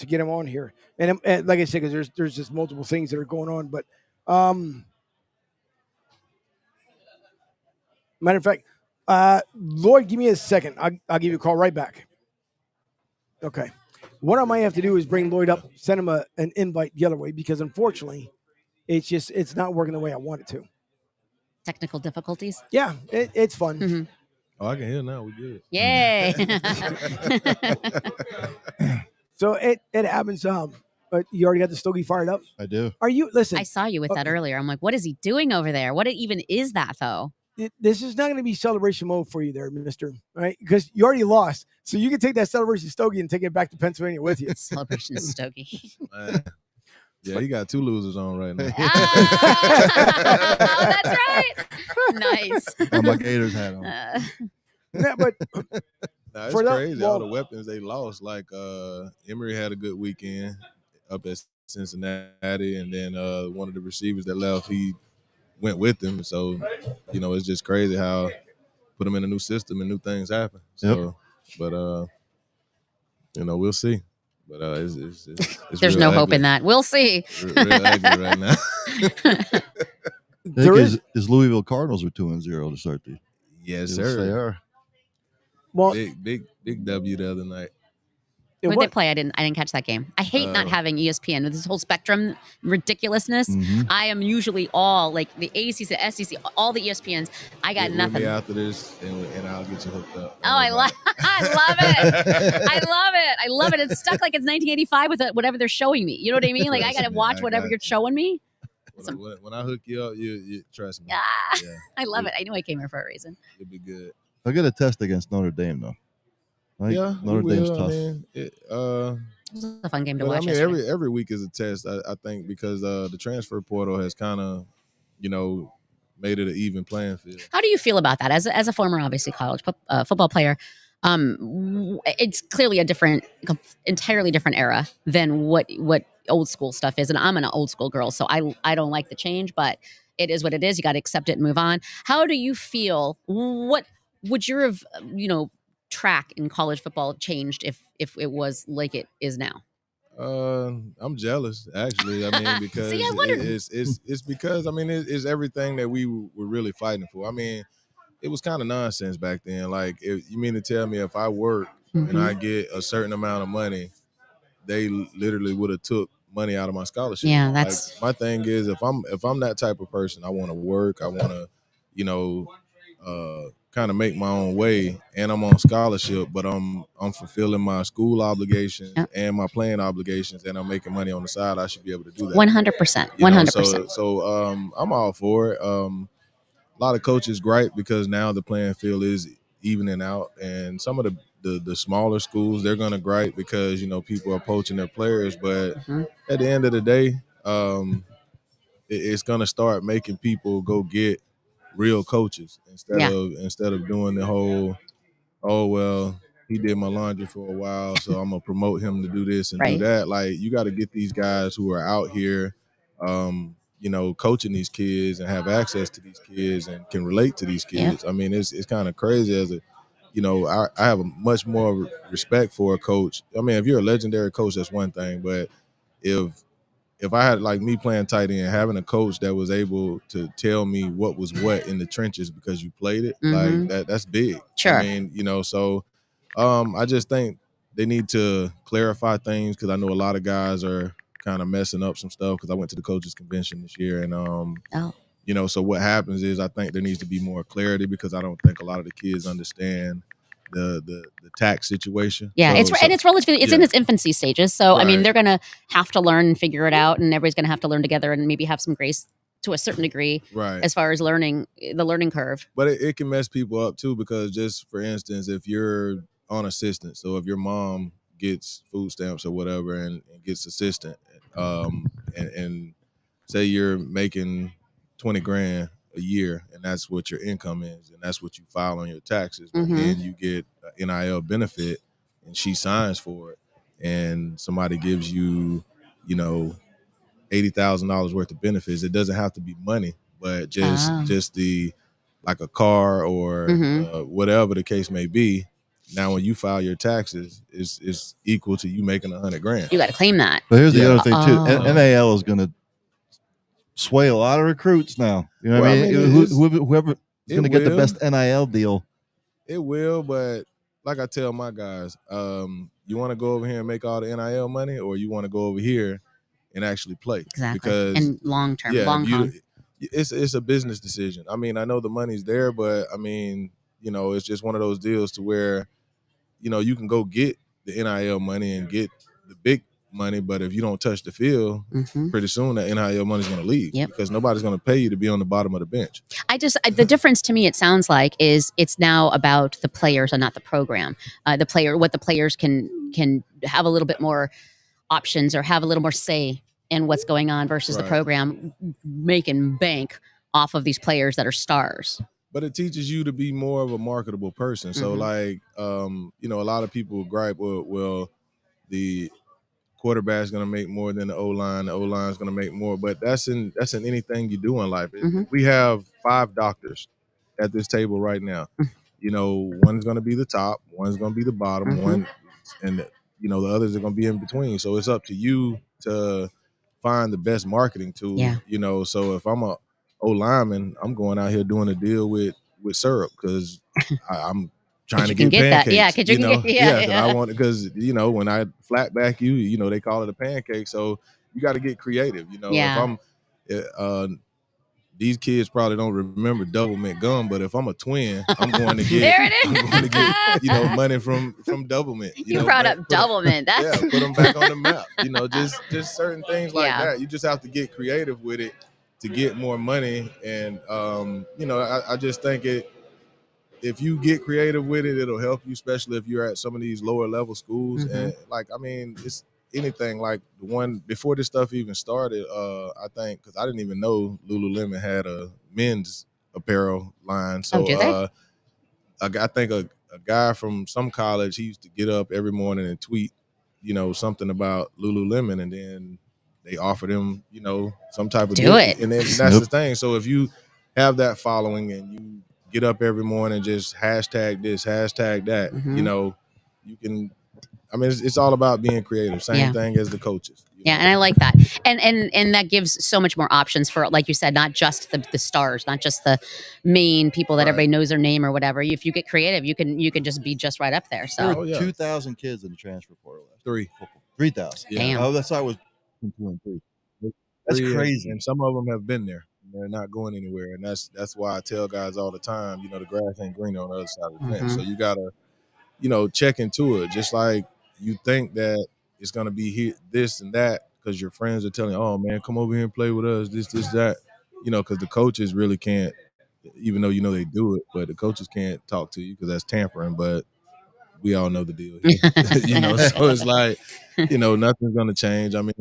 get him on here. And like I said, because there's just multiple things that are going on. But matter of fact, Lloyd, give me a second. I'll give you a call right back. Okay. What I might have to do is bring Lloyd up, send him an invite the other way, because unfortunately, it's not working the way I want it to. Technical difficulties? Yeah, it's fun. Mm-hmm. Oh, I can hear now. We good. Yay. So it happens. But you already got the stogie fired up? I do. Are you, listen. I saw you with that earlier. I'm like, what is he doing over there? What even is that, though? This is not going to be celebration mode for you there, mister, right? Because you already lost. So you can take that celebration stogie and take it back to Pennsylvania with you. Celebration stogie. Yeah, you got two losers on right now. Oh, that's right. Nice. Oh, my Gators hat on. Yeah, but it's crazy. All the weapons they lost. Like Emory had a good weekend up at Cincinnati, and then one of the receivers that left, he went with him. So, you know, it's just crazy how put them in a new system and new things happen. So, but you know, we'll see. But it's there's no hope in that. We'll see. Real ugly right now. Is Louisville Cardinals are 2-0 to start the. Yes, sir. They are. Well, big W the other night. When they play, I didn't catch that game. I hate not having ESPN with this whole Spectrum ridiculousness. Mm-hmm. I am usually all like the ACC, the SEC, all the ESPNs. I got nothing. With me after this, and I'll get you hooked up. Oh, I love it. I love it. It's stuck like it's 1985 with whatever they're showing me. You know what I mean? Like I got to watch whatever you're showing me. When I hook you up, you trust me. Yeah. I love it. I knew I came here for a reason. It'll be good. I'll get a test against Notre Dame though. Notre Dame's tough. It's a fun game to watch. I mean, every week is a test. I think because the transfer portal has kind of, you know, made it an even playing field. How do you feel about that as a former, obviously, college football player? It's clearly entirely different era than what old school stuff is, and I'm an old school girl, so I don't like the change, but it is what it is. You got to accept it and move on. How do you feel? What would your track in college football changed if it was like it is now? I'm jealous, actually. I mean, because See, it's because I mean it's everything that we were really fighting for. I mean, it was kind of nonsense back then. Like, if you mean to tell me if I work and I get a certain amount of money, they literally would have took money out of my scholarship. Yeah, that's like, my thing is if I'm that type of person, I want to work, I want to, kind of make my own way, and I'm on scholarship, but I'm fulfilling my school obligations and my playing obligations, and I'm making money on the side. I should be able to do that. 100%. 100%. So I'm all for it. A lot of coaches gripe because now the playing field is evening out, and some of the smaller schools, they're gonna gripe because people are poaching their players. But at the end of the day, it's gonna start making people go get real coaches instead of doing the whole, oh well, he did my laundry for a while, so I'm gonna promote him to do this and do that. Like, you got to get these guys who are out here, coaching these kids and have access to these kids and can relate to these kids. I mean, it's kind of crazy as a, I have a much more respect for a coach. I mean, if you're a legendary coach, that's one thing, but if I had, like, me playing tight end, having a coach that was able to tell me what was what in the trenches because you played it, like that's big. Sure. I mean, so I just think they need to clarify things, because I know a lot of guys are kind of messing up some stuff, because I went to the coaches convention this year, and so what happens is I think there needs to be more clarity, because I don't think a lot of the kids understand the tax situation. Yeah, and it's relatively, it's in its infancy stages. So I mean, they're gonna have to learn and figure it out, and everybody's gonna have to learn together and maybe have some grace to a certain degree, as far as learning the learning curve. But it can mess people up too, because just for instance, if you're on assistance, so if your mom gets food stamps or whatever and gets assistant, and say you're making 20 grand a year, and that's what your income is, and that's what you file on your taxes, but then you get an NIL benefit and she signs for it, and somebody gives you, $80,000 worth of benefits. It doesn't have to be money, but just the, like, a car or whatever the case may be. Now, when you file your taxes, it's equal to you making 100 grand. You got to claim that. But here's the other thing too. NIL is going to sway a lot of recruits now. You know what I mean? Whoever is going to get the best NIL deal. It will, but like I tell my guys, you want to go over here and make all the NIL money, or you want to go over here and actually play? Exactly. Because and long term, it's a business decision. I mean, I know the money's there, but I mean, it's just one of those deals to where, you can go get the NIL money and get the big money, but if you don't touch the field, pretty soon that NIL money is going to leave, because nobody's going to pay you to be on the bottom of the bench. The difference to me, it sounds like, is it's now about the players and not the program. What the players can have a little bit more options or have a little more say in what's going on versus the program making bank off of these players that are stars. But it teaches you to be more of a marketable person. So like, a lot of people gripe, well, the quarterback's going to make more than the O-line. The O-line's going to make more. But that's in anything you do in life. We have 5 doctors at this table right now. One's going to be the top, one's going to be the bottom, one, and the others are going to be in between. So it's up to you to find the best marketing tool. So if I'm a O-lineman, I'm going out here doing a deal with syrup, because I'm trying to get pancakes. That I want, because when I flat back you, they call it a pancake. So you got to get creative. If I'm these kids probably don't remember double mint gum, but if I'm a twin, I'm going to get there it is. I'm going to get money from double mint. You brought up double mint. Put them back on the map. Just certain things like that. You just have to get creative with it to get more money. And I just think if you get creative with it, it'll help you, especially if you're at some of these lower level schools. And it's anything like the one before this stuff even started. I think, because I didn't even know Lululemon had a men's apparel line. So I think a guy from some college, he used to get up every morning and tweet, something about Lululemon, and then they offered him, some type of do it. And then that's the thing. So if you have that following and you get up every morning, just hashtag this, hashtag that, you can. I mean, it's all about being creative. Same thing as the coaches. And I like that. And that gives so much more options for, like you said, not just the stars, not just the main people that everybody knows their name or whatever. If you get creative, you can just be just right up there. So there were 2,000 kids in the transfer portal. 3. 3,000. Damn. Oh, that's why I was 2 and 3. That's crazy. And some of them have been there. They're not going anywhere, and that's why I tell guys all the time, the grass ain't green on the other side of the fence. So you gotta, check into it. Just like you think that it's gonna be here, this and that, because your friends are telling you, "Oh man, come over here and play with us." This, that, because the coaches really can't, even though they do it, but the coaches can't talk to you because that's tampering. But we all know the deal here, So it's like, nothing's gonna change. I mean,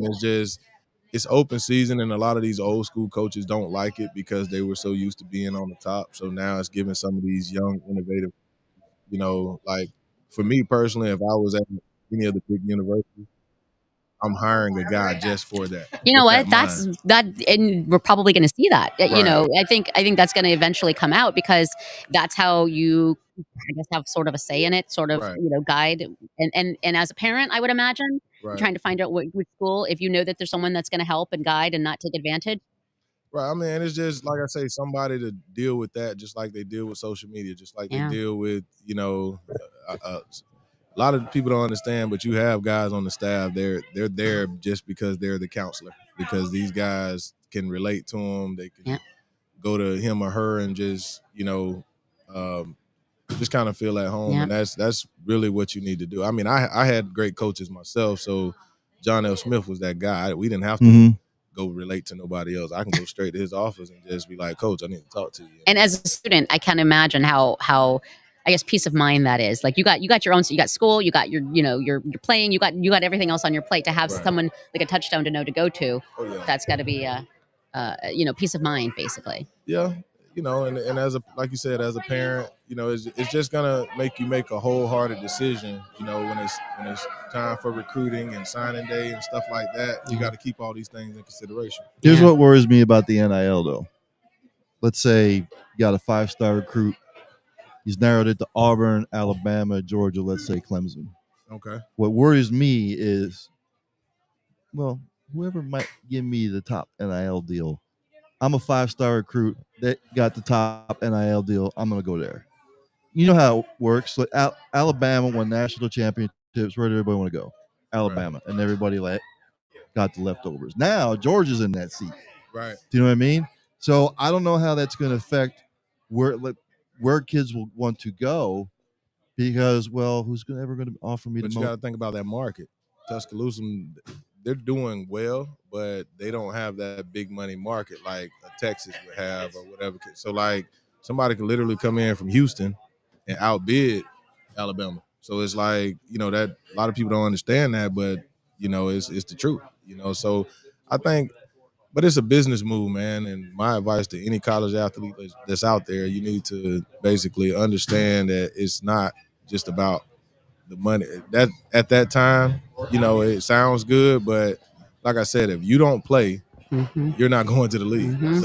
it's open season, and a lot of these old school coaches don't like it because they were so used to being on the top. So now it's giving some of these young, innovative, like for me personally, if I was at any of the big universities, I'm hiring a guy just for that. You know what? And we're probably going to see that. Right. I think that's going to eventually come out because that's how you, I guess, have sort of a say in it, sort of, Right. Guide. And as a parent, I would imagine Right. trying to find out which school, if you know that there's someone that's going to help and guide and not take advantage. Right. I mean, it's just like I say, somebody to deal with that, just like they deal with social media, just like they deal with, a lot of people don't understand, but you have guys on the staff. They're there just because they're the counselor, because these guys can relate to them. They can go to him or her and just just kind of feel at home, and that's really what you need to do. I mean, I had great coaches myself, so John L. Smith was that guy. We didn't have to go relate to nobody else. I can go straight to his office and just be like, "Coach, I need to talk to you." And as a student, I can't imagine how I guess peace of mind that is. Like you got your own, so you got school, you got your, you're playing, you got everything else on your plate. To have someone like a touchdown to know to go to, that's got to be peace of mind, basically. Yeah, and as like you said, as a parent, it's just gonna make you make a wholehearted decision. When it's time for recruiting and signing day and stuff like that, you got to keep all these things in consideration. Here's what worries me about the NIL, though. Let's say you got a 5-star recruit. He's narrowed it to Auburn, Alabama, Georgia, let's say Clemson. Okay. What worries me is, well, whoever might give me the top NIL deal. I'm a 5-star recruit that got the top NIL deal. I'm going to go there. You know how it works. Like Alabama won national championships. Where did everybody want to go? Alabama. Right. And everybody got the leftovers. Now Georgia's in that seat. Right. Do you know what I mean? So I don't know how that's going to affect where kids will want to go, because, well, who's ever going to offer me But you got to think about that market. Tuscaloosa, they're doing well, but they don't have that big money market like a Texas would have or whatever. So like somebody could literally come in from Houston and outbid Alabama. So it's like, that a lot of people don't understand that, but it's the truth. So I think, but it's a business move, man. And my advice to any college athlete that's out there, you need to basically understand that it's not just about the money. That at that time, it sounds good, but like I said, if you don't play, you're not going to the league.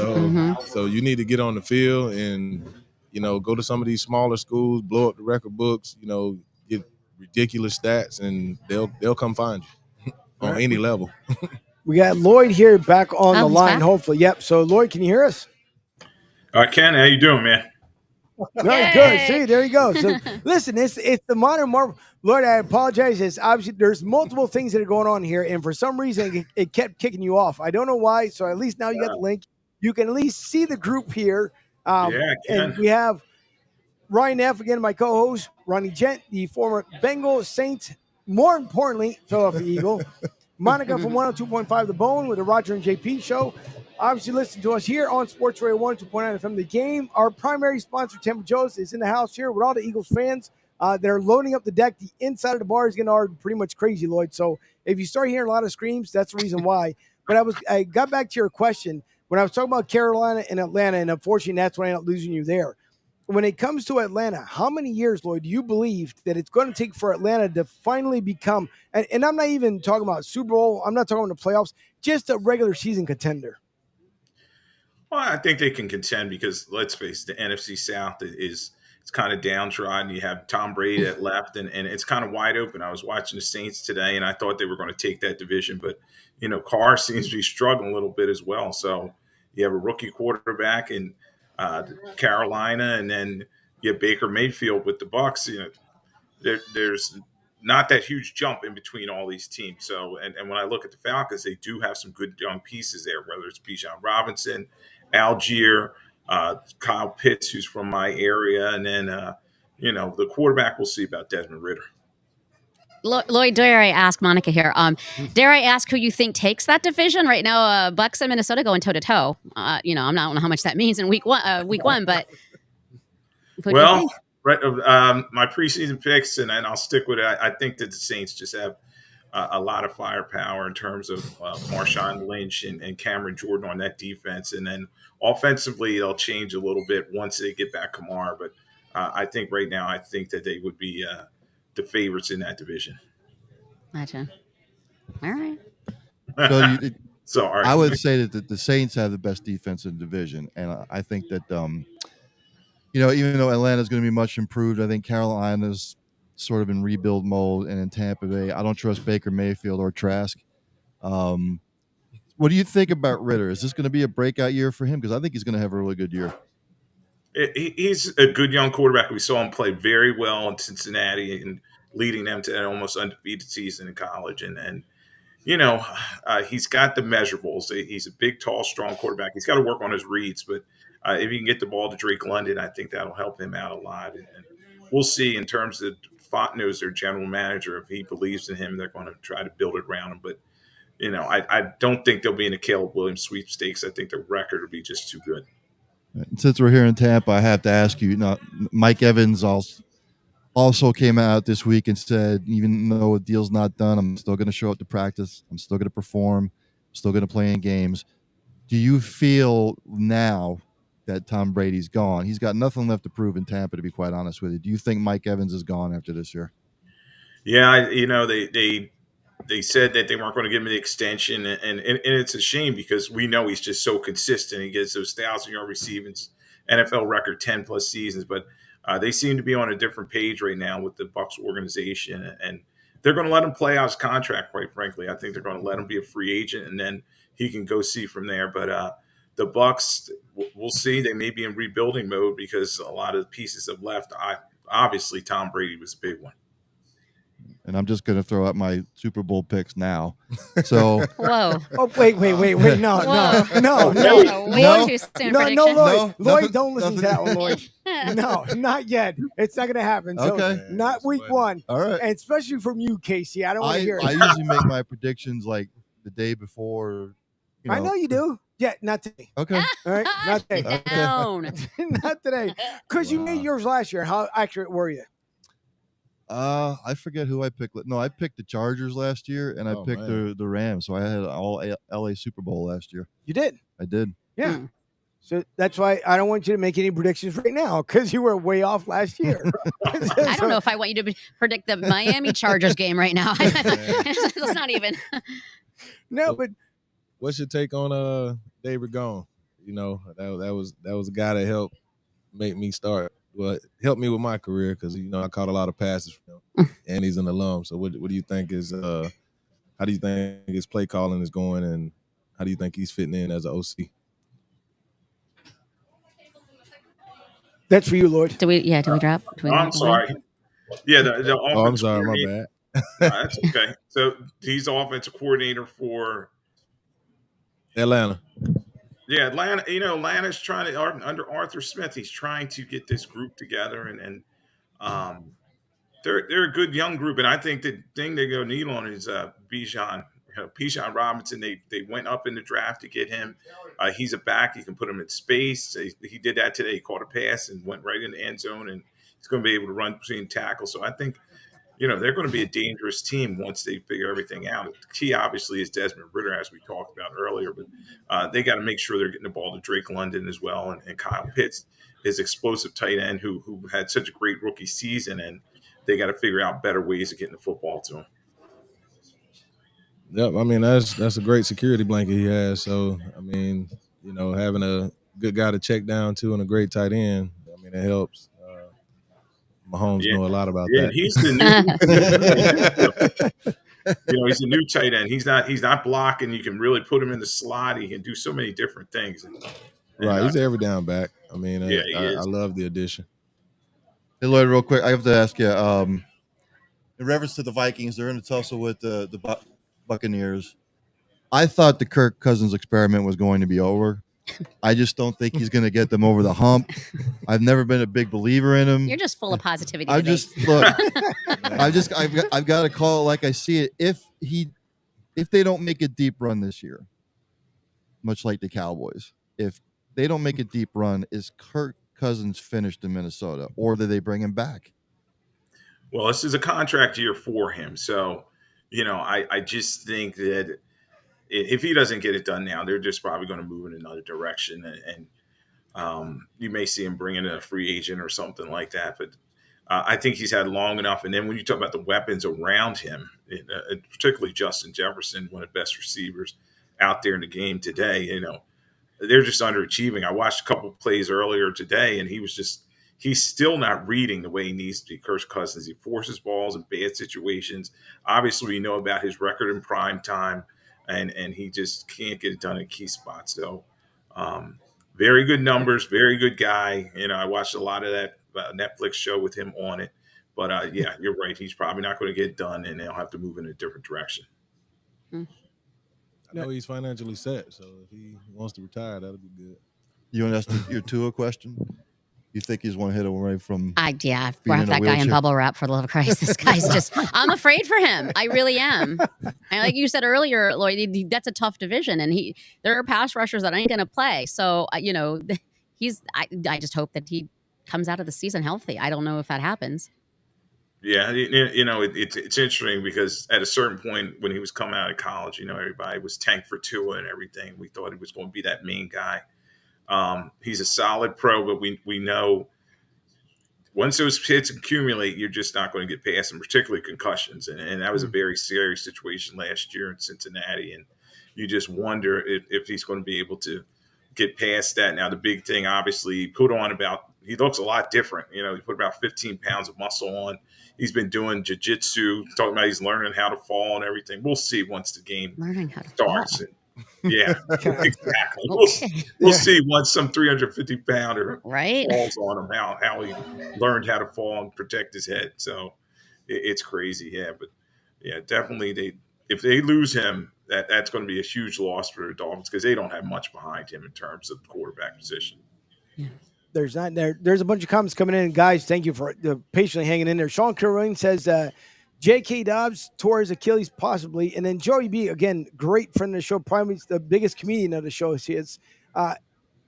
So you need to get on the field and go to some of these smaller schools, blow up the record books, get ridiculous stats, and they'll come find you on any level. We got Lloyd here back on the line, back. hopefully. Yep. So Lloyd, can you hear us? I can. How you doing, man? Very good. See, there you go. So listen, it's the modern Marvel. Lord, I apologize. It's obviously there's multiple things that are going on here, and for some reason it kept kicking you off. I don't know why. So at least now you got the link. You can at least see the group here. Yeah, I can. And we have Ryan F. again, my co-host, Ronnie Gent, the former Bengal Saint, more importantly, Philadelphia Eagle. Monica from 102.5 The Bone with the Roger and JP show. Obviously, listen to us here on Sports Radio 102.9 FM The Game. Our primary sponsor, Tampa Joe, is in the house here with all the Eagles fans that are loading up the deck. The inside of the bar is getting already pretty much crazy, Lloyd. So if you start hearing a lot of screams, that's the reason why. But I got back to your question when I was talking about Carolina and Atlanta, and unfortunately, that's when I ended up losing you there. When it comes to Atlanta, how many years, Lloyd, do you believe that it's going to take for Atlanta to finally become, and I'm not even talking about Super Bowl, I'm not talking about the playoffs, just a regular season contender? Well, I think they can contend because, let's face it, the NFC South it's kind of downtrodden. You have Tom Brady that left, and it's kind of wide open. I was watching the Saints today, and I thought they were going to take that division. But, Carr seems to be struggling a little bit as well. So you have a rookie quarterback in Carolina, and then you have Baker Mayfield with the Bucs. There's not that huge jump in between all these teams. So, and when I look at the Falcons, they do have some good young pieces there, whether it's Bijan Robinson, Algier, Kyle Pitts, who's from my area, and then the quarterback. We'll see about Desmond Ridder. Lloyd, dare I ask, Monica here? Dare I ask who you think takes that division right now? Bucks and Minnesota going toe to toe. I don't know how much that means in week one, but well, right. My preseason picks, and I'll stick with it. I think that the Saints just have a lot of firepower in terms of Marshawn Lynch and Cameron Jordan on that defense, and then offensively they'll change a little bit once they get back Kamara. But I think right now, I think that they would be the favorites in that division. Gotcha. All right. So I would say that the Saints have the best defense in the division, and I think that even though Atlanta's going to be much improved, I think Carolina's sort of in rebuild mode, and in Tampa Bay, I don't trust Baker Mayfield or Trask. What do you think about Ridder? Is this going to be a breakout year for him? Because I think he's going to have a really good year. He's a good young quarterback. We saw him play very well in Cincinnati and leading them to an almost undefeated season in college. And he's got the measurables. He's a big, tall, strong quarterback. He's got to work on his reads, but if he can get the ball to Drake London, I think that'll help him out a lot. And we'll see in terms of Fontenot's their general manager. If he believes in him, they're going to try to build it around him. But, I don't think they'll be in a Caleb Williams sweepstakes. I think their record will be just too good. Since we're here in Tampa, I have to ask you, Mike Evans also came out this week and said, even though a deal's not done, I'm still going to show up to practice. I'm still going to perform. I'm still going to play in games. Do you feel now that Tom Brady's gone, he's got nothing left to prove in Tampa, to be quite honest with you? Do you think Mike Evans is gone after this year? Yeah, they said that they weren't going to give him the extension, and it's a shame because we know he's just so consistent. He gets those 1,000-yard receivings, NFL record 10+ seasons, but they seem to be on a different page right now with the Bucs organization, and they're going to let him play out his contract, quite frankly. I think they're going to let him be a free agent, and then he can go see from there. But the Bucs, we'll see. They may be in rebuilding mode because a lot of the pieces have left. Obviously, Tom Brady was a big one. And I'm just going to throw out my Super Bowl picks now. So, whoa! Oh, wait! No. Way too soon. No, Lloyd, don't listen to that one, Lloyd. No, not yet. It's not going to happen. So okay, not week one. All right, and especially from you, Casey. I don't want to hear it. I usually make my predictions like the day before. I know you do. Yeah, not today. Okay. All right, not today. Okay. Not today. Because you made yours last year. How accurate were you? I forget who I picked. No, I picked the Chargers last year, and I picked the Rams. So I had all LA Super Bowl last year. You did? I did. Yeah. So that's why I don't want you to make any predictions right now because you were way off last year. I don't know if I want you to predict the Miami Chargers game right now. It's not even. No, but what's your take on David Gone? That was a guy that helped make me start. Well, helped me with my career because I caught a lot of passes from him, and he's an alum. So, what do you think is? How do you think his play calling is going, and how do you think he's fitting in as an OC? That's for you, Lloyd. Do we drop? I'm sorry. Yeah, the I'm sorry, my bad. That's okay. So he's the offensive coordinator for Atlanta. Yeah, Atlanta. Atlanta's trying to under Arthur Smith. He's trying to get this group together, and they're a good young group. And I think the thing they're going to need on is Bijan. Bijan Robinson. They went up in the draft to get him. He's a back. You can put him in space. He did that today. He caught a pass and went right in the end zone, and he's going to be able to run between tackles. So I think they're going to be a dangerous team once they figure everything out. The key, obviously, is Desmond Ridder, as we talked about earlier, but they got to make sure they're getting the ball to Drake London as well, and Kyle Pitts, his explosive tight end who had such a great rookie season, and they got to figure out better ways of getting the football to him. Yep, I mean that's a great security blanket he has. So I mean, having a good guy to check down to and a great tight end, I mean it helps. Mahomes know a lot about that. He's the new, he's a new tight end. He's not blocking. You can really put him in the slot. He can do so many different things. Right, he's every down back. I mean, I love the addition. Hey Lloyd, real quick, I have to ask you. in reference to the Vikings, they're in a tussle with the Buccaneers. I thought the Kirk Cousins experiment was going to be over. I just don't think he's going to get them over the hump. I've never been a big believer in him. You're just full of positivity. I've got to call it like I see it. If they don't make a deep run this year, much like the Cowboys, if they don't make a deep run, is Kirk Cousins finished in Minnesota, or do they bring him back? Well, this is a contract year for him, so I just think that if he doesn't get it done now, they're just probably going to move in another direction, and you may see him bring in a free agent or something like that. But I think he's had long enough. And then when you talk about the weapons around him, particularly Justin Jefferson, one of the best receivers out there in the game today, they're just underachieving. I watched a couple of plays earlier today, and he's still not reading the way he needs to be. Kirk Cousins, he forces balls in bad situations. Obviously, we know about his record in prime time, and he just can't get it done in key spots. So, very good numbers, very good guy. I watched a lot of that Netflix show with him on it. But yeah, you're right. He's probably not going to get it done, and they'll have to move in a different direction. I know he's financially set, so if he wants to retire, that'll be good. You want to ask your Tua question? You think he's one hit away from? Wrap that guy in bubble wrap, for the love of Christ. This guy's I'm afraid for him. I really am. And like you said earlier, Lloyd, that's a tough division, and there are pass rushers that ain't going to play. So, I just hope that he comes out of the season healthy. I don't know if that happens. Yeah, it's interesting because at a certain point when he was coming out of college, everybody was tanked for Tua and everything. We thought he was going to be that main guy. He's a solid pro, but we know once those hits accumulate, you're just not going to get past them, particularly concussions. And that was a very serious situation last year in Cincinnati. And you just wonder if he's going to be able to get past that. Now, the big thing, obviously, he looks a lot different. He put about 15 pounds of muscle on. He's been doing jiu-jitsu, talking about he's learning how to fall and everything. We'll see once the game starts. Fall. Yeah, exactly. We'll see once some 350-pounder falls on him how he learned how to fall and protect his head. So it's crazy, yeah. But yeah, definitely if they lose him, that's going to be a huge loss for the Dolphins because they don't have much behind him in terms of the quarterback position. Yeah. There's a bunch of comments coming in, guys. Thank you for patiently hanging in there. Sean Kerwin says J.K. Dobbs tore his Achilles possibly, and then Joey B, again, great friend of the show, probably the biggest comedian of the show. He is.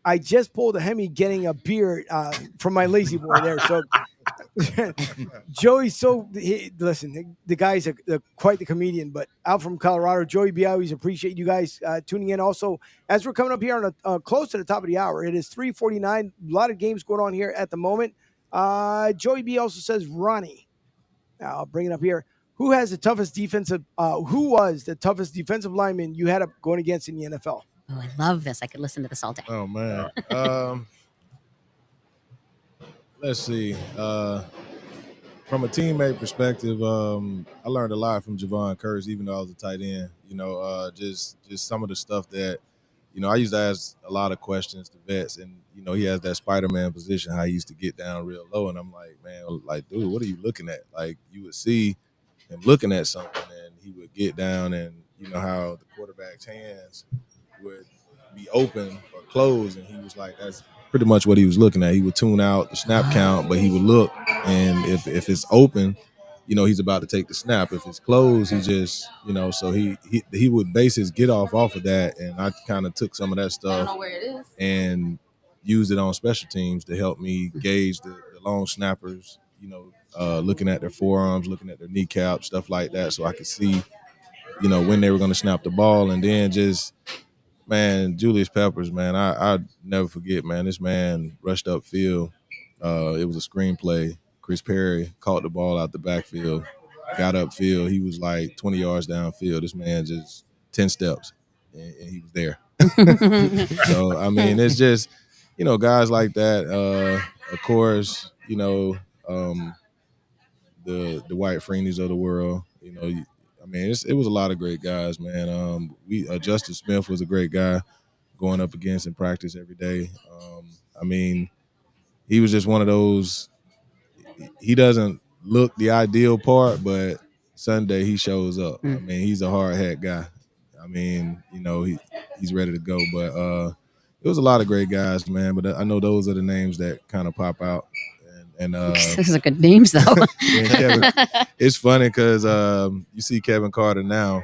I just pulled a Hemi getting a beer from my lazy boy there. So Joey, listen, the guy's quite the comedian, but out from Colorado. Joey B, I always appreciate you guys tuning in. Also, as we're coming up here on close to the top of the hour, it is 3:49. A lot of games going on here at the moment. Joey B also says, Ronnie, I'll bring it up here. Who was the toughest defensive lineman you had up going against in the NFL? Oh, I love this. I could listen to this all day. Oh, man. Let's see. From a teammate perspective, I learned a lot from Javon Curse, even though I was a tight end. Just some of the stuff that, I used to ask a lot of questions to vets, and, he has that Spider-Man position, how he used to get down real low. And I'm like, man, dude, what are you looking at? Like, you would see him looking at something, and he would get down, and how the quarterback's hands would be open or closed, and he was like, that's pretty much what he was looking at. He would tune out the snap count, but he would look, and if it's open, he's about to take the snap. If it's closed, he just, so he would base his get off of that, and I kind of took some of that stuff and used it on special teams to help me gauge the long snappers, looking at their forearms, looking at their kneecaps, stuff like that, so I could see, when they were going to snap the ball. And then just, man, Julius Peppers, man, I never forget, man. This man rushed upfield. It was a screenplay. Chris Perry caught the ball out the backfield, got upfield. He was like 20 yards downfield. This man just 10 steps, and he was there. So, I mean, it's just, guys like that. Of course, the White Freeneys of the world, I mean, it was a lot of great guys, man. Justice Smith was a great guy going up against in practice every day. I mean, he was just one of those. He doesn't look the ideal part, but Sunday he shows up. I mean, he's a hard hat guy. I mean, he's ready to go. But it was a lot of great guys, man. But I know those are the names that kind of pop out. And those are good names, though. Kevin, it's funny because you see Kevin Carter now.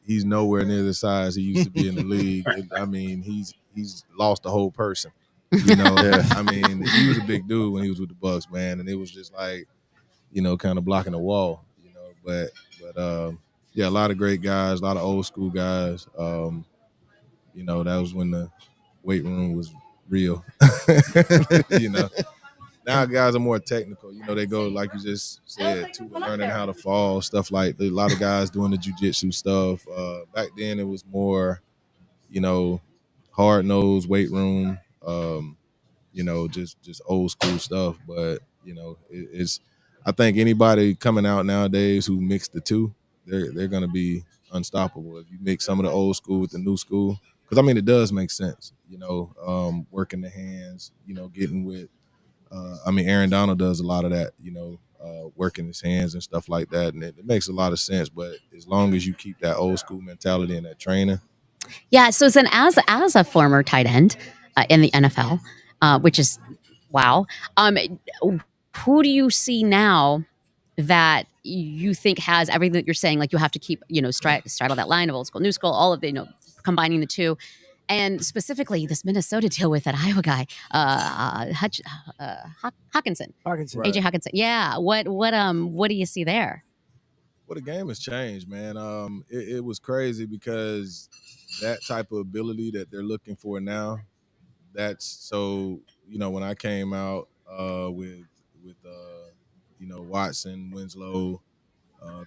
He's nowhere near the size he used to be in the league. I mean, he's lost the whole person. I mean, he was a big dude when he was with the Bucks, man, and it was just like, kind of blocking the wall. But yeah, a lot of great guys, a lot of old school guys. That was when the weight room was real. Now guys are more technical. They go, like you just said, to learning how to fall, stuff like a lot of guys doing the jiu-jitsu stuff. Back then it was more, hard-nosed weight room, just old school stuff. But, it's I think anybody coming out nowadays who mix the two, they're going to be unstoppable. If you mix some of the old school with the new school, because, I mean, it does make sense, working the hands, getting with, Aaron Donald does a lot of that, working his hands and stuff like that. And it makes a lot of sense. But as long as you keep that old school mentality and that training. Yeah. So then as a former tight end in the NFL, which is, wow. Who do you see now that you think has everything that you're saying? Like, you have to keep, straddle that line of old school, new school, all of the, combining the two. And specifically, this Minnesota deal with that Iowa guy, Hawkinson, AJ Hawkinson. Yeah. What do you see there? Well, the game has changed, man. It was crazy because that type of ability that they're looking for now, that's so. When I came out with Watson, Winslow,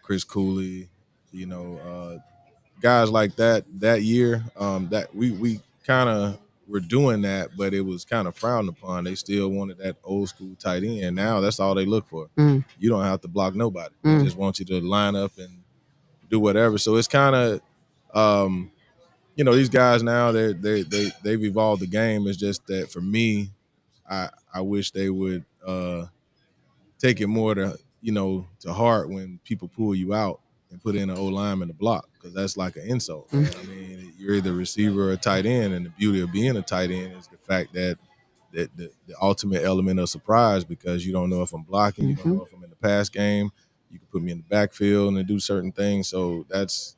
Chris Cooley, guys like that year, that we kind of were doing that, but it was kind of frowned upon. They still wanted that old school tight end. Now that's all they look for. You don't have to block nobody. They just want you to line up and do whatever. So it's kind of, these guys now they've evolved the game. It's just that for me, I wish they would take it more to heart when people pull you out and put in an O lineman to block, because that's like an insult. I mean, you're either a receiver or a tight end, and the beauty of being a tight end is the fact that the ultimate element of surprise, because you don't know if I'm blocking, you don't know if I'm in the pass game. You can put me in the backfield and do certain things. So that's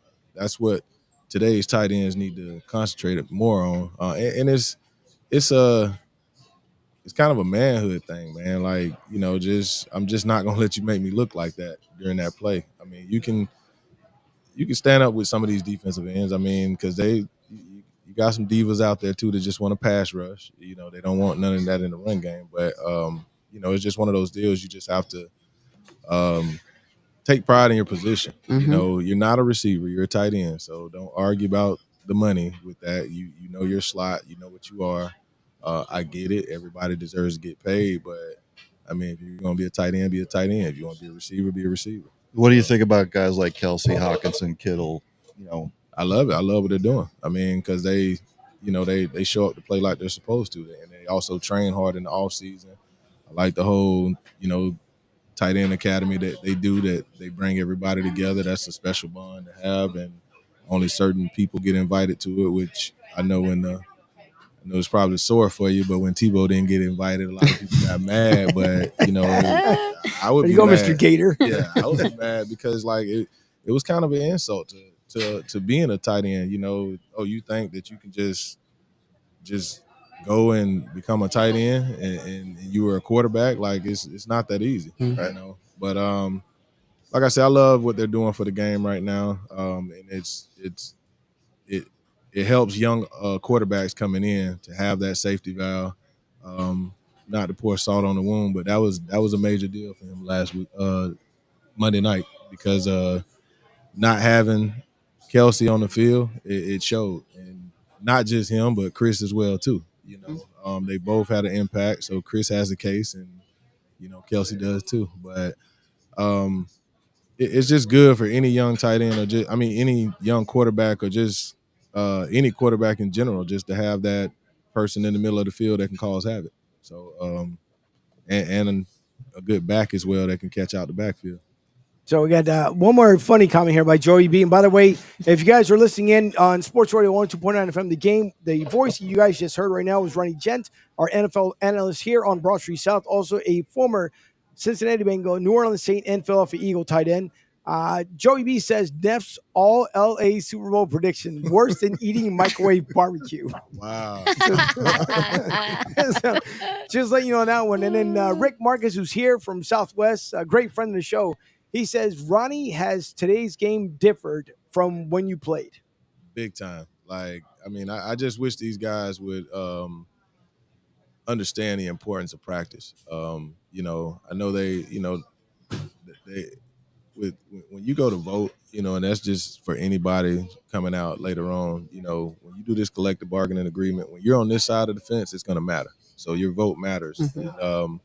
what today's tight ends need to concentrate more on. And it's kind of a manhood thing, man. Like, I'm just not gonna let you make me look like that during that play. I mean, you can stand up with some of these defensive ends. I mean, because you got some divas out there too that just want to pass rush. They don't want none of that in the run game. But it's just one of those deals. You just have to take pride in your position. You're not a receiver, you're a tight end. So don't argue about the money with that. You know your slot, you know what you are. I get it. Everybody deserves to get paid, but I mean, if you're going to be a tight end, be a tight end. If you want to be a receiver, be a receiver. What do you think about guys like Kelsey, Hawkinson, Kittle? I love it. I love what they're doing. I mean, because they show up to play like they're supposed to, and they also train hard in the off season. I like the whole, tight end academy that they do, that they bring everybody together. That's a special bond to have, and only certain people get invited to it, which I know it's probably sore for you, but when Tebow didn't get invited, a lot of people got mad. But I would be go, mad. Mr. Gator. Yeah, I would be mad because it was kind of an insult to being a tight end. You think that you can just go and become a tight end and you were a quarterback? Like, it's not that easy, But like I said, I love what they're doing for the game right now, and it helps young quarterbacks coming in to have that safety valve. Not to pour salt on the wound, but that was a major deal for him last week, Monday night, because not having Kelsey on the field, it showed, and not just him, but Chris as well too. They both had an impact. So Chris has a case, and Kelsey does too. But it's just good for any young tight end, or any young quarterback, or just any quarterback in general, just to have that person in the middle of the field that can cause havoc. So and a good back as well that can catch out the backfield. So we got one more funny comment here by Joey B. And by the way, if you guys are listening in on Sports Radio 102.9 FM, the voice you guys just heard right now was Ronnie Gent, our NFL analyst here on Broad Street South, also a former Cincinnati Bengal, New Orleans Saint, and Philadelphia Eagle tight end. Joey B says Neff's all LA Super Bowl prediction worse than eating microwave barbecue. Wow. So, just let you know on that one. And then Rick Marcus, who's here from Southwest, a great friend of the show. He says, Ronnie, has today's game differed from when you played? Big time. Like, I mean, I just wish these guys would understand the importance of practice. You know, I know they when you go to vote, you know, and that's just for anybody coming out later on, you know, when you do this collective bargaining agreement, when you're on this side of the fence, it's going to matter. So your vote matters. Mhm. And,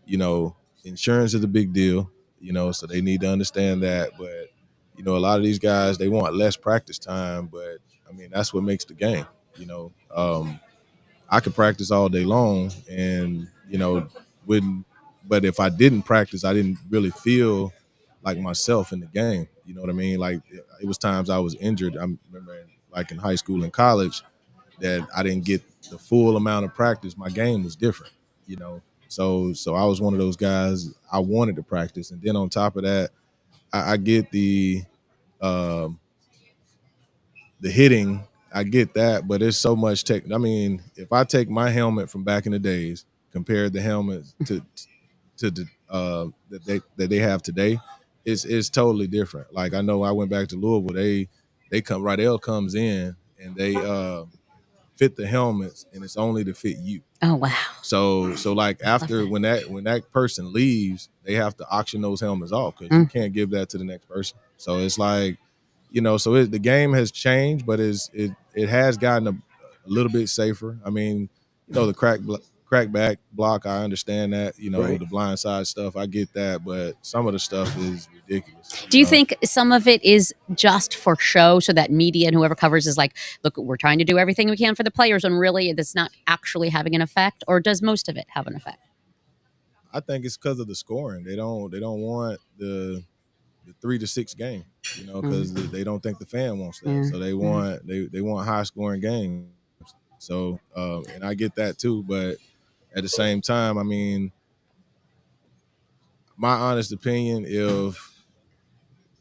you know, insurance is a big deal, you know, so they need to understand that. But, you know, a lot of these guys, they want less practice time, but I mean, that's what makes the game, you know. I could practice all day long and, you know, but if I didn't practice, I didn't really feel like myself in the game. You know what I mean? Like it was times I was injured. I remember like in high school and college that I didn't get the full amount of practice. My game was different, you know. So I was one of those guys. I wanted to practice, and then on top of that, I get um, the hitting. I get that, but it's so much tech. I mean, if I take my helmet from back in the days, compared the helmets to the that they have today, it's totally different. Like I know I went back to Louisville. They come Rydell comes in and they fit the helmets, and it's only to fit you. Oh wow. So like after when that person leaves, they have to auction those helmets off because you can't give that to the next person. So it's like, you know, so the game has changed, but it has gotten a little bit safer. I mean, you know, the crackback block, I understand that, you know, Right. the blind side stuff, I get that, but some of the stuff is ridiculous. Do you know? think some of it is just for show so that media and whoever covers is like, look, we're trying to do everything we can for the players and really it's not actually having an effect, or does most of it have an effect? I think it's because of the scoring. They don't want the 3 to 6 game, you know, because they don't think the fan wants that. So they want they want high scoring games. So and I get that too, but at the same time, I mean, my honest opinion, if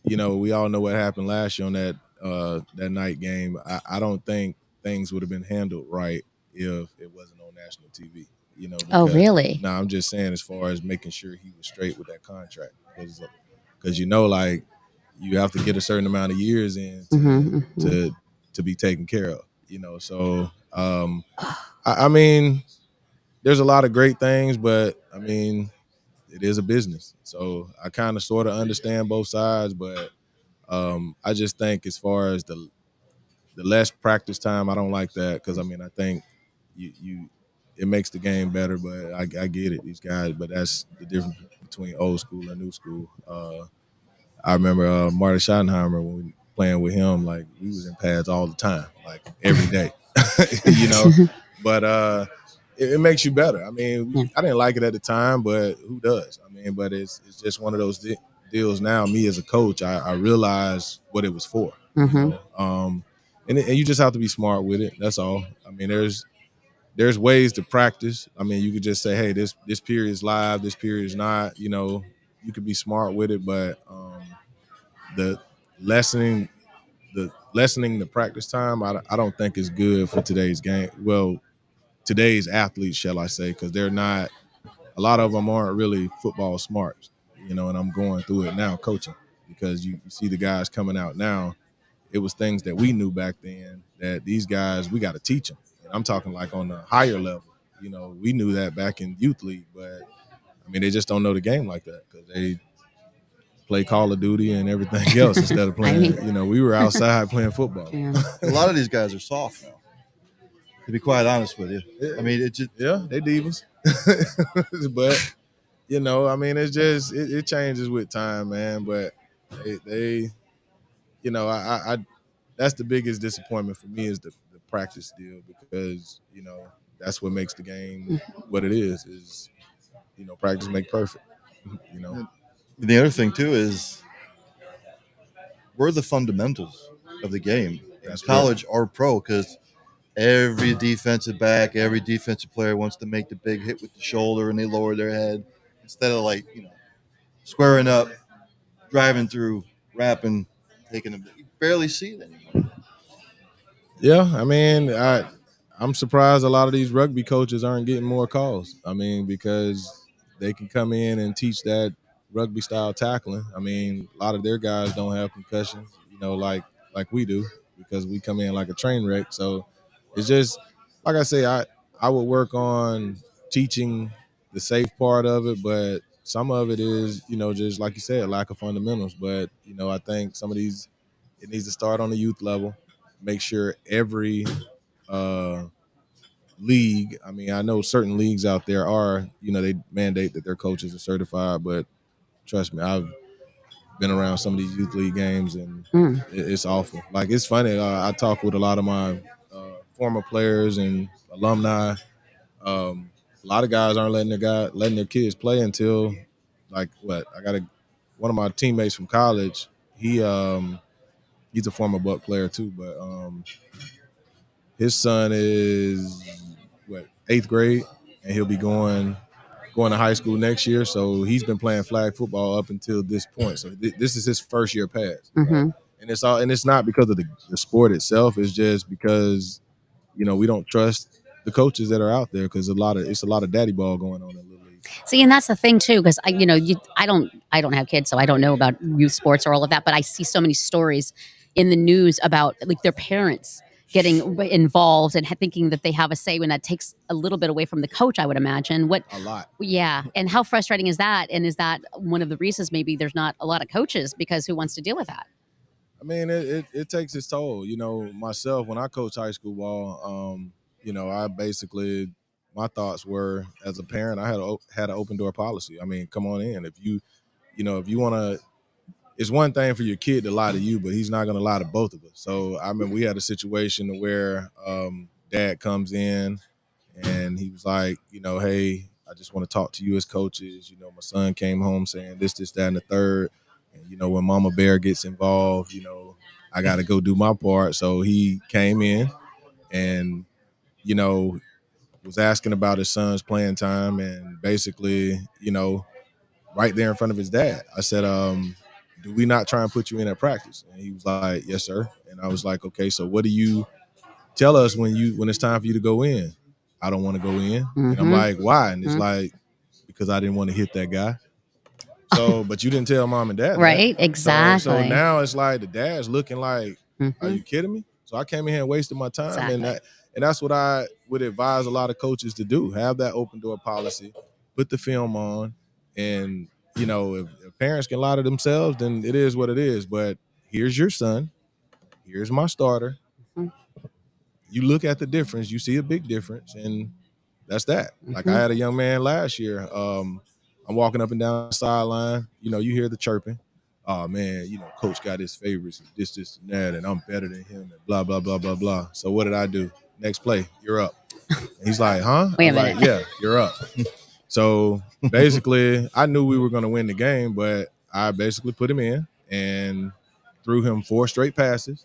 you know, we all know what happened last year on that night game. I don't think things would have been handled right if it wasn't on national TV. You know, Oh, really? No, I'm just saying as far as making sure he was straight with that contract, because you know, like you have to get a certain amount of years in to be taken care of. You know, so I mean, there's a lot of great things, but I mean, it is a business. So I kind of sort of understand both sides, but I just think as far as the less practice time, I don't like that because I mean I think you it makes the game better. But I get it, these guys. But that's the difference between old school and new school. I remember Marty Schottenheimer when we playing with him, like we was in pads all the time, like every day, you know. But it makes you better. I mean, I didn't like it at the time, but who does? I mean, but it's just one of those deals now. Me as a coach, I realize what it was for. You know? And you just have to be smart with it. That's all. I mean, there's ways to practice. I mean, you could just say, hey, this period is live, this period is not. You know, you could be smart with it, but the lessening the practice time, I don't think is good for today's game. Well, today's athletes, shall I say, because they're not. A lot of them aren't really football smart, you know. And I'm going through it now, coaching, because you see the guys coming out now. It was things that we knew back then that these guys, we got to teach them. And I'm talking like on a higher level. You know, we knew that back in youth league, but I mean, they just don't know the game like that because they play Call of Duty and everything else instead of playing. You know, we were outside playing football. A lot of these guys are soft now. To be quite honest with you, I mean, it just they divas, but you know, I mean, it's just it changes with time, man. But they you know, I that's the biggest disappointment for me is the practice deal because you know that's what makes the game what it is practice make perfect. The other thing too is we're the fundamentals of the game. That's College or pro, because every defensive back, every defensive player wants to make the big hit with the shoulder and they lower their head instead of squaring up, driving through, wrapping, taking them. You barely see it anymore. Yeah, I mean, I'm surprised a lot of these rugby coaches aren't getting more calls. I mean, because they can come in and teach that rugby style tackling. I mean, a lot of their guys don't have concussions, like we do, because we come in like a train wreck. So it's just like I say, I would work on teaching the safe part of it, but some of it is, just like you said, lack of fundamentals. But I think some of these, it needs to start on the youth level. Make sure every league, I mean, I know certain leagues out there are, they mandate that their coaches are certified, but trust me, I've been around some of these youth league games and it's awful. Like, it's funny. I talk with a lot of my former players and alumni. A lot of guys aren't letting their kids play until one of my teammates from college. He's a former Buck player too, but his son is 8th grade, and he'll be going to high school next year. So he's been playing flag football up until this point. So this is his first year pass, right? And it's not because of the sport itself. It's just because we don't trust the coaches that are out there, because it's a lot of daddy ball going on in Little League. See, and that's the thing too, because I don't have kids, so I don't know about youth sports or all of that. But I see so many stories in the news about like their parents getting involved and thinking that they have a say, when that takes a little bit away from the coach, I would imagine. A lot. Yeah. And how frustrating is that? And is that one of the reasons maybe there's not a lot of coaches, because who wants to deal with that? I mean, it takes its toll. Myself, when I coach high school ball, I basically, my thoughts were, as a parent, I had an open door policy. I mean, come on in. If you want to, it's one thing for your kid to lie to you, but he's not going to lie to both of us. So I mean, we had a situation where dad comes in and he was like, hey, I just want to talk to you as coaches. My son came home saying this, that, and the third. And, when Mama Bear gets involved, I got to go do my part. So he came in and, was asking about his son's playing time, and basically, right there in front of his dad, I said, do we not try and put you in at practice? And he was like, yes, sir. And I was like, okay, so what do you tell us when it's time for you to go in? I don't want to go in. And I'm like, why? And it's like, because I didn't want to hit that guy. So, but you didn't tell mom and dad, right? That. Exactly. So now it's like the dad's looking like, are you kidding me? So I came in here and wasted my time. Exactly. And that's what I would advise a lot of coaches to do. Have that open door policy, put the film on, and if parents can lie to themselves, then it is what it is. But here's your son, here's my starter. You look at the difference, you see a big difference, and that's that. Like, I had a young man last year. I'm walking up and down the sideline. You hear the chirping. Oh man, coach got his favorites, this, and that, and I'm better than him, and blah, blah, blah, blah, blah. So what did I do? Next play, you're up. And he's like, huh? Wait a minute. Like, yeah, you're up. So basically, I knew we were going to win the game, but I basically put him in and threw him 4 straight passes.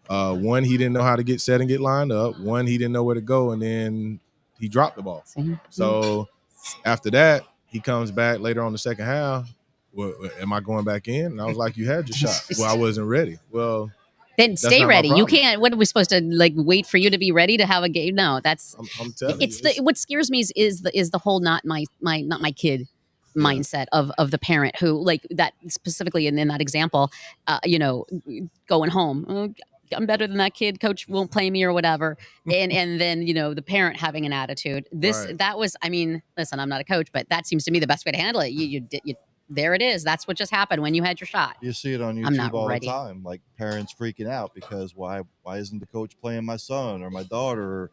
One, he didn't know how to get set and get lined up. One, he didn't know where to go, and then he dropped the ball. So after that, he comes back later on the second half. Well, am I going back in? And I was like, you had your shot. Well, I wasn't ready. Well, then stay ready. You can't. What are we supposed to wait for you to be ready to have a game? No, that's. I'm telling you. What scares me is the whole not my kid mindset of the parent who, like that specifically in that example, going home. Oh, I'm better than that kid. Coach won't play me or whatever. And then, the parent having an attitude. That was, I mean, listen, I'm not a coach, but that seems to me the best way to handle it. You there it is. That's what just happened when you had your shot. You see it on YouTube all the time, like parents freaking out because why isn't the coach playing my son or my daughter,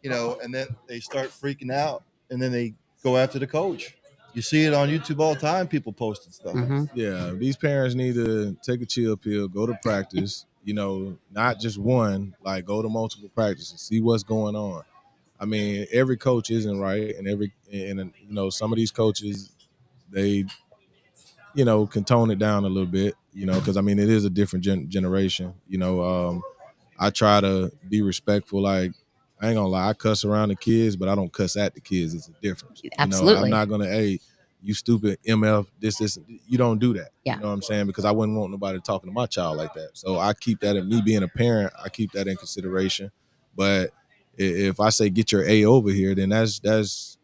and then they start freaking out and then they go after the coach. You see it on YouTube all the time, people posting stuff. Yeah, these parents need to take a chill pill, go to practice, not just one, like go to multiple practices, see what's going on. I mean, every coach isn't right, and some of these coaches, they can tone it down a little bit, because I mean it is a different generation. I try to be respectful. Like, I ain't gonna lie, I cuss around the kids, but I don't cuss at the kids. It's a difference. Absolutely. I'm not gonna, hey, you stupid MF, this. You don't do that. Yeah. You know what I'm saying? Because I wouldn't want nobody talking to my child like that. So I keep that, me being a parent, I keep that in consideration. But if I say get your A over here, then that's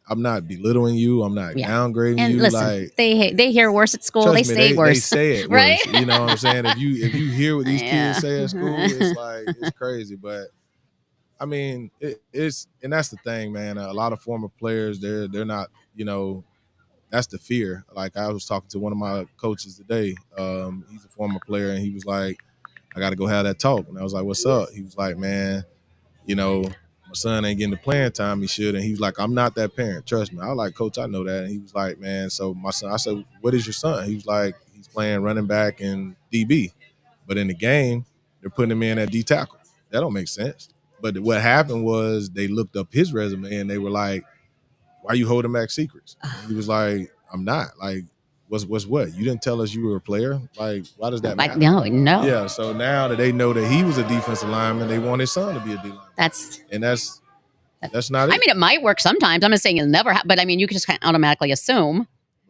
I'm not belittling you. I'm not downgrading and you. Listen, like they hear worse at school. They say worse. They say it right? worse. You know what I'm saying? If you hear what these kids say at school, it's like, it's crazy. But I mean, it's and that's the thing, man. A lot of former players, they're not. That's the fear. Like, I was talking to one of my coaches today. He's a former player, and he was like, "I got to go have that talk." And I was like, "What's up?" He was like, "Man, my son ain't getting the playing time he should." And he was like, "I'm not that parent. Trust me." I was like, "Coach, I know that." And he was like, "Man, so my son," I said, "What is your son?" He was like, "He's playing running back and DB. But in the game, they're putting him in at D tackle. That don't make sense." But what happened was they looked up his resume and they were like, "Why are you holding back secrets?" And he was like, "I'm not. Like, what's what? You didn't tell us you were a player. Like, why does that matter?" No. Yeah. So now that they know that he was a defensive lineman, they want his son to be a D lineman. That's not it. I mean, it might work sometimes. I'm not saying it'll never happen, but I mean, you can just kind of automatically assume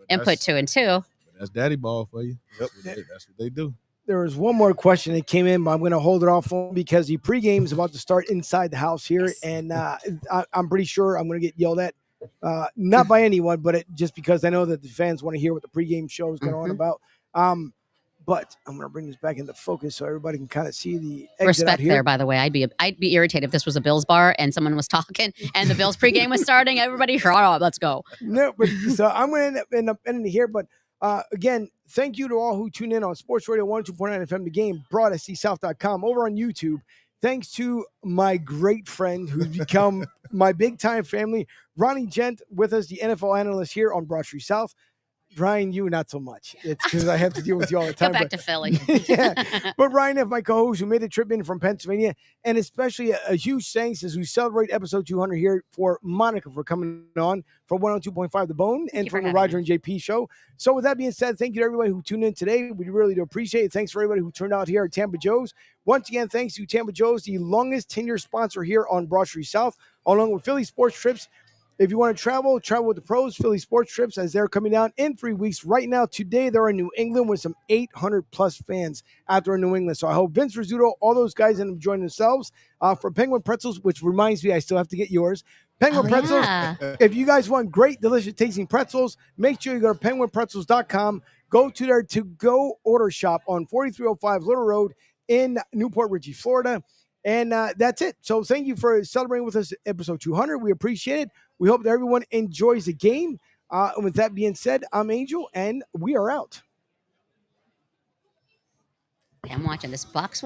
and put 2 and 2. That's daddy ball for you. Yep. That's what they do. There was one more question that came in, but I'm going to hold it off because the pregame is about to start inside the house here, and I'm pretty sure I'm going to get yelled at, not by anyone, but just because I know that the fans want to hear what the pregame show is going on about. But I'm going to bring this back into focus so everybody can kind of see the exit respect out here. there, by the way. I'd be irritated if this was a Bills bar and someone was talking and the Bills pregame was starting. Everybody, shut up, let's go. No, but so I'm going to end up ending here. But again, thank you to all who tune in on Sports Radio 102.9 FM, The Game, broadscsouth.com, over on YouTube. Thanks to my great friend who's become my big-time family, Ronnie Gent, with us, the NFL analyst here on Broad Street South. Ryan, you not so much. It's because I have to deal with you all the time. Go back to Philly. Yeah. But Ryan, of my co-host who made the trip in from Pennsylvania, and especially a huge thanks as we celebrate episode 200 here for Monica for coming on for 102.5 The Bone and for the Roger and JP show. So with that being said, thank you to everybody who tuned in today. We really do appreciate it. Thanks for everybody who turned out here at Tampa Joe's. Once again, thanks to Tampa Joe's, the longest tenure sponsor here on Broad Street South, along with Philly Sports Trips. If you want to travel with the pros, Philly Sports Trips, as they're coming down in 3 weeks. Right now, today, they're in New England with some 800-plus fans out there in New England. So I hope Vince Rizzuto, all those guys end up joining themselves for Penguin Pretzels, which reminds me, I still have to get yours. Penguin Pretzels, if you guys want great, delicious tasting pretzels, make sure you go to penguinpretzels.com. Go to their to-go order shop on 4305 Little Road in Newport Richey, Florida. And that's it. So thank you for celebrating with us episode 200. We appreciate it. We hope that everyone enjoys the game. And with that being said, I'm Angel, and we are out. I'm watching this Bucks.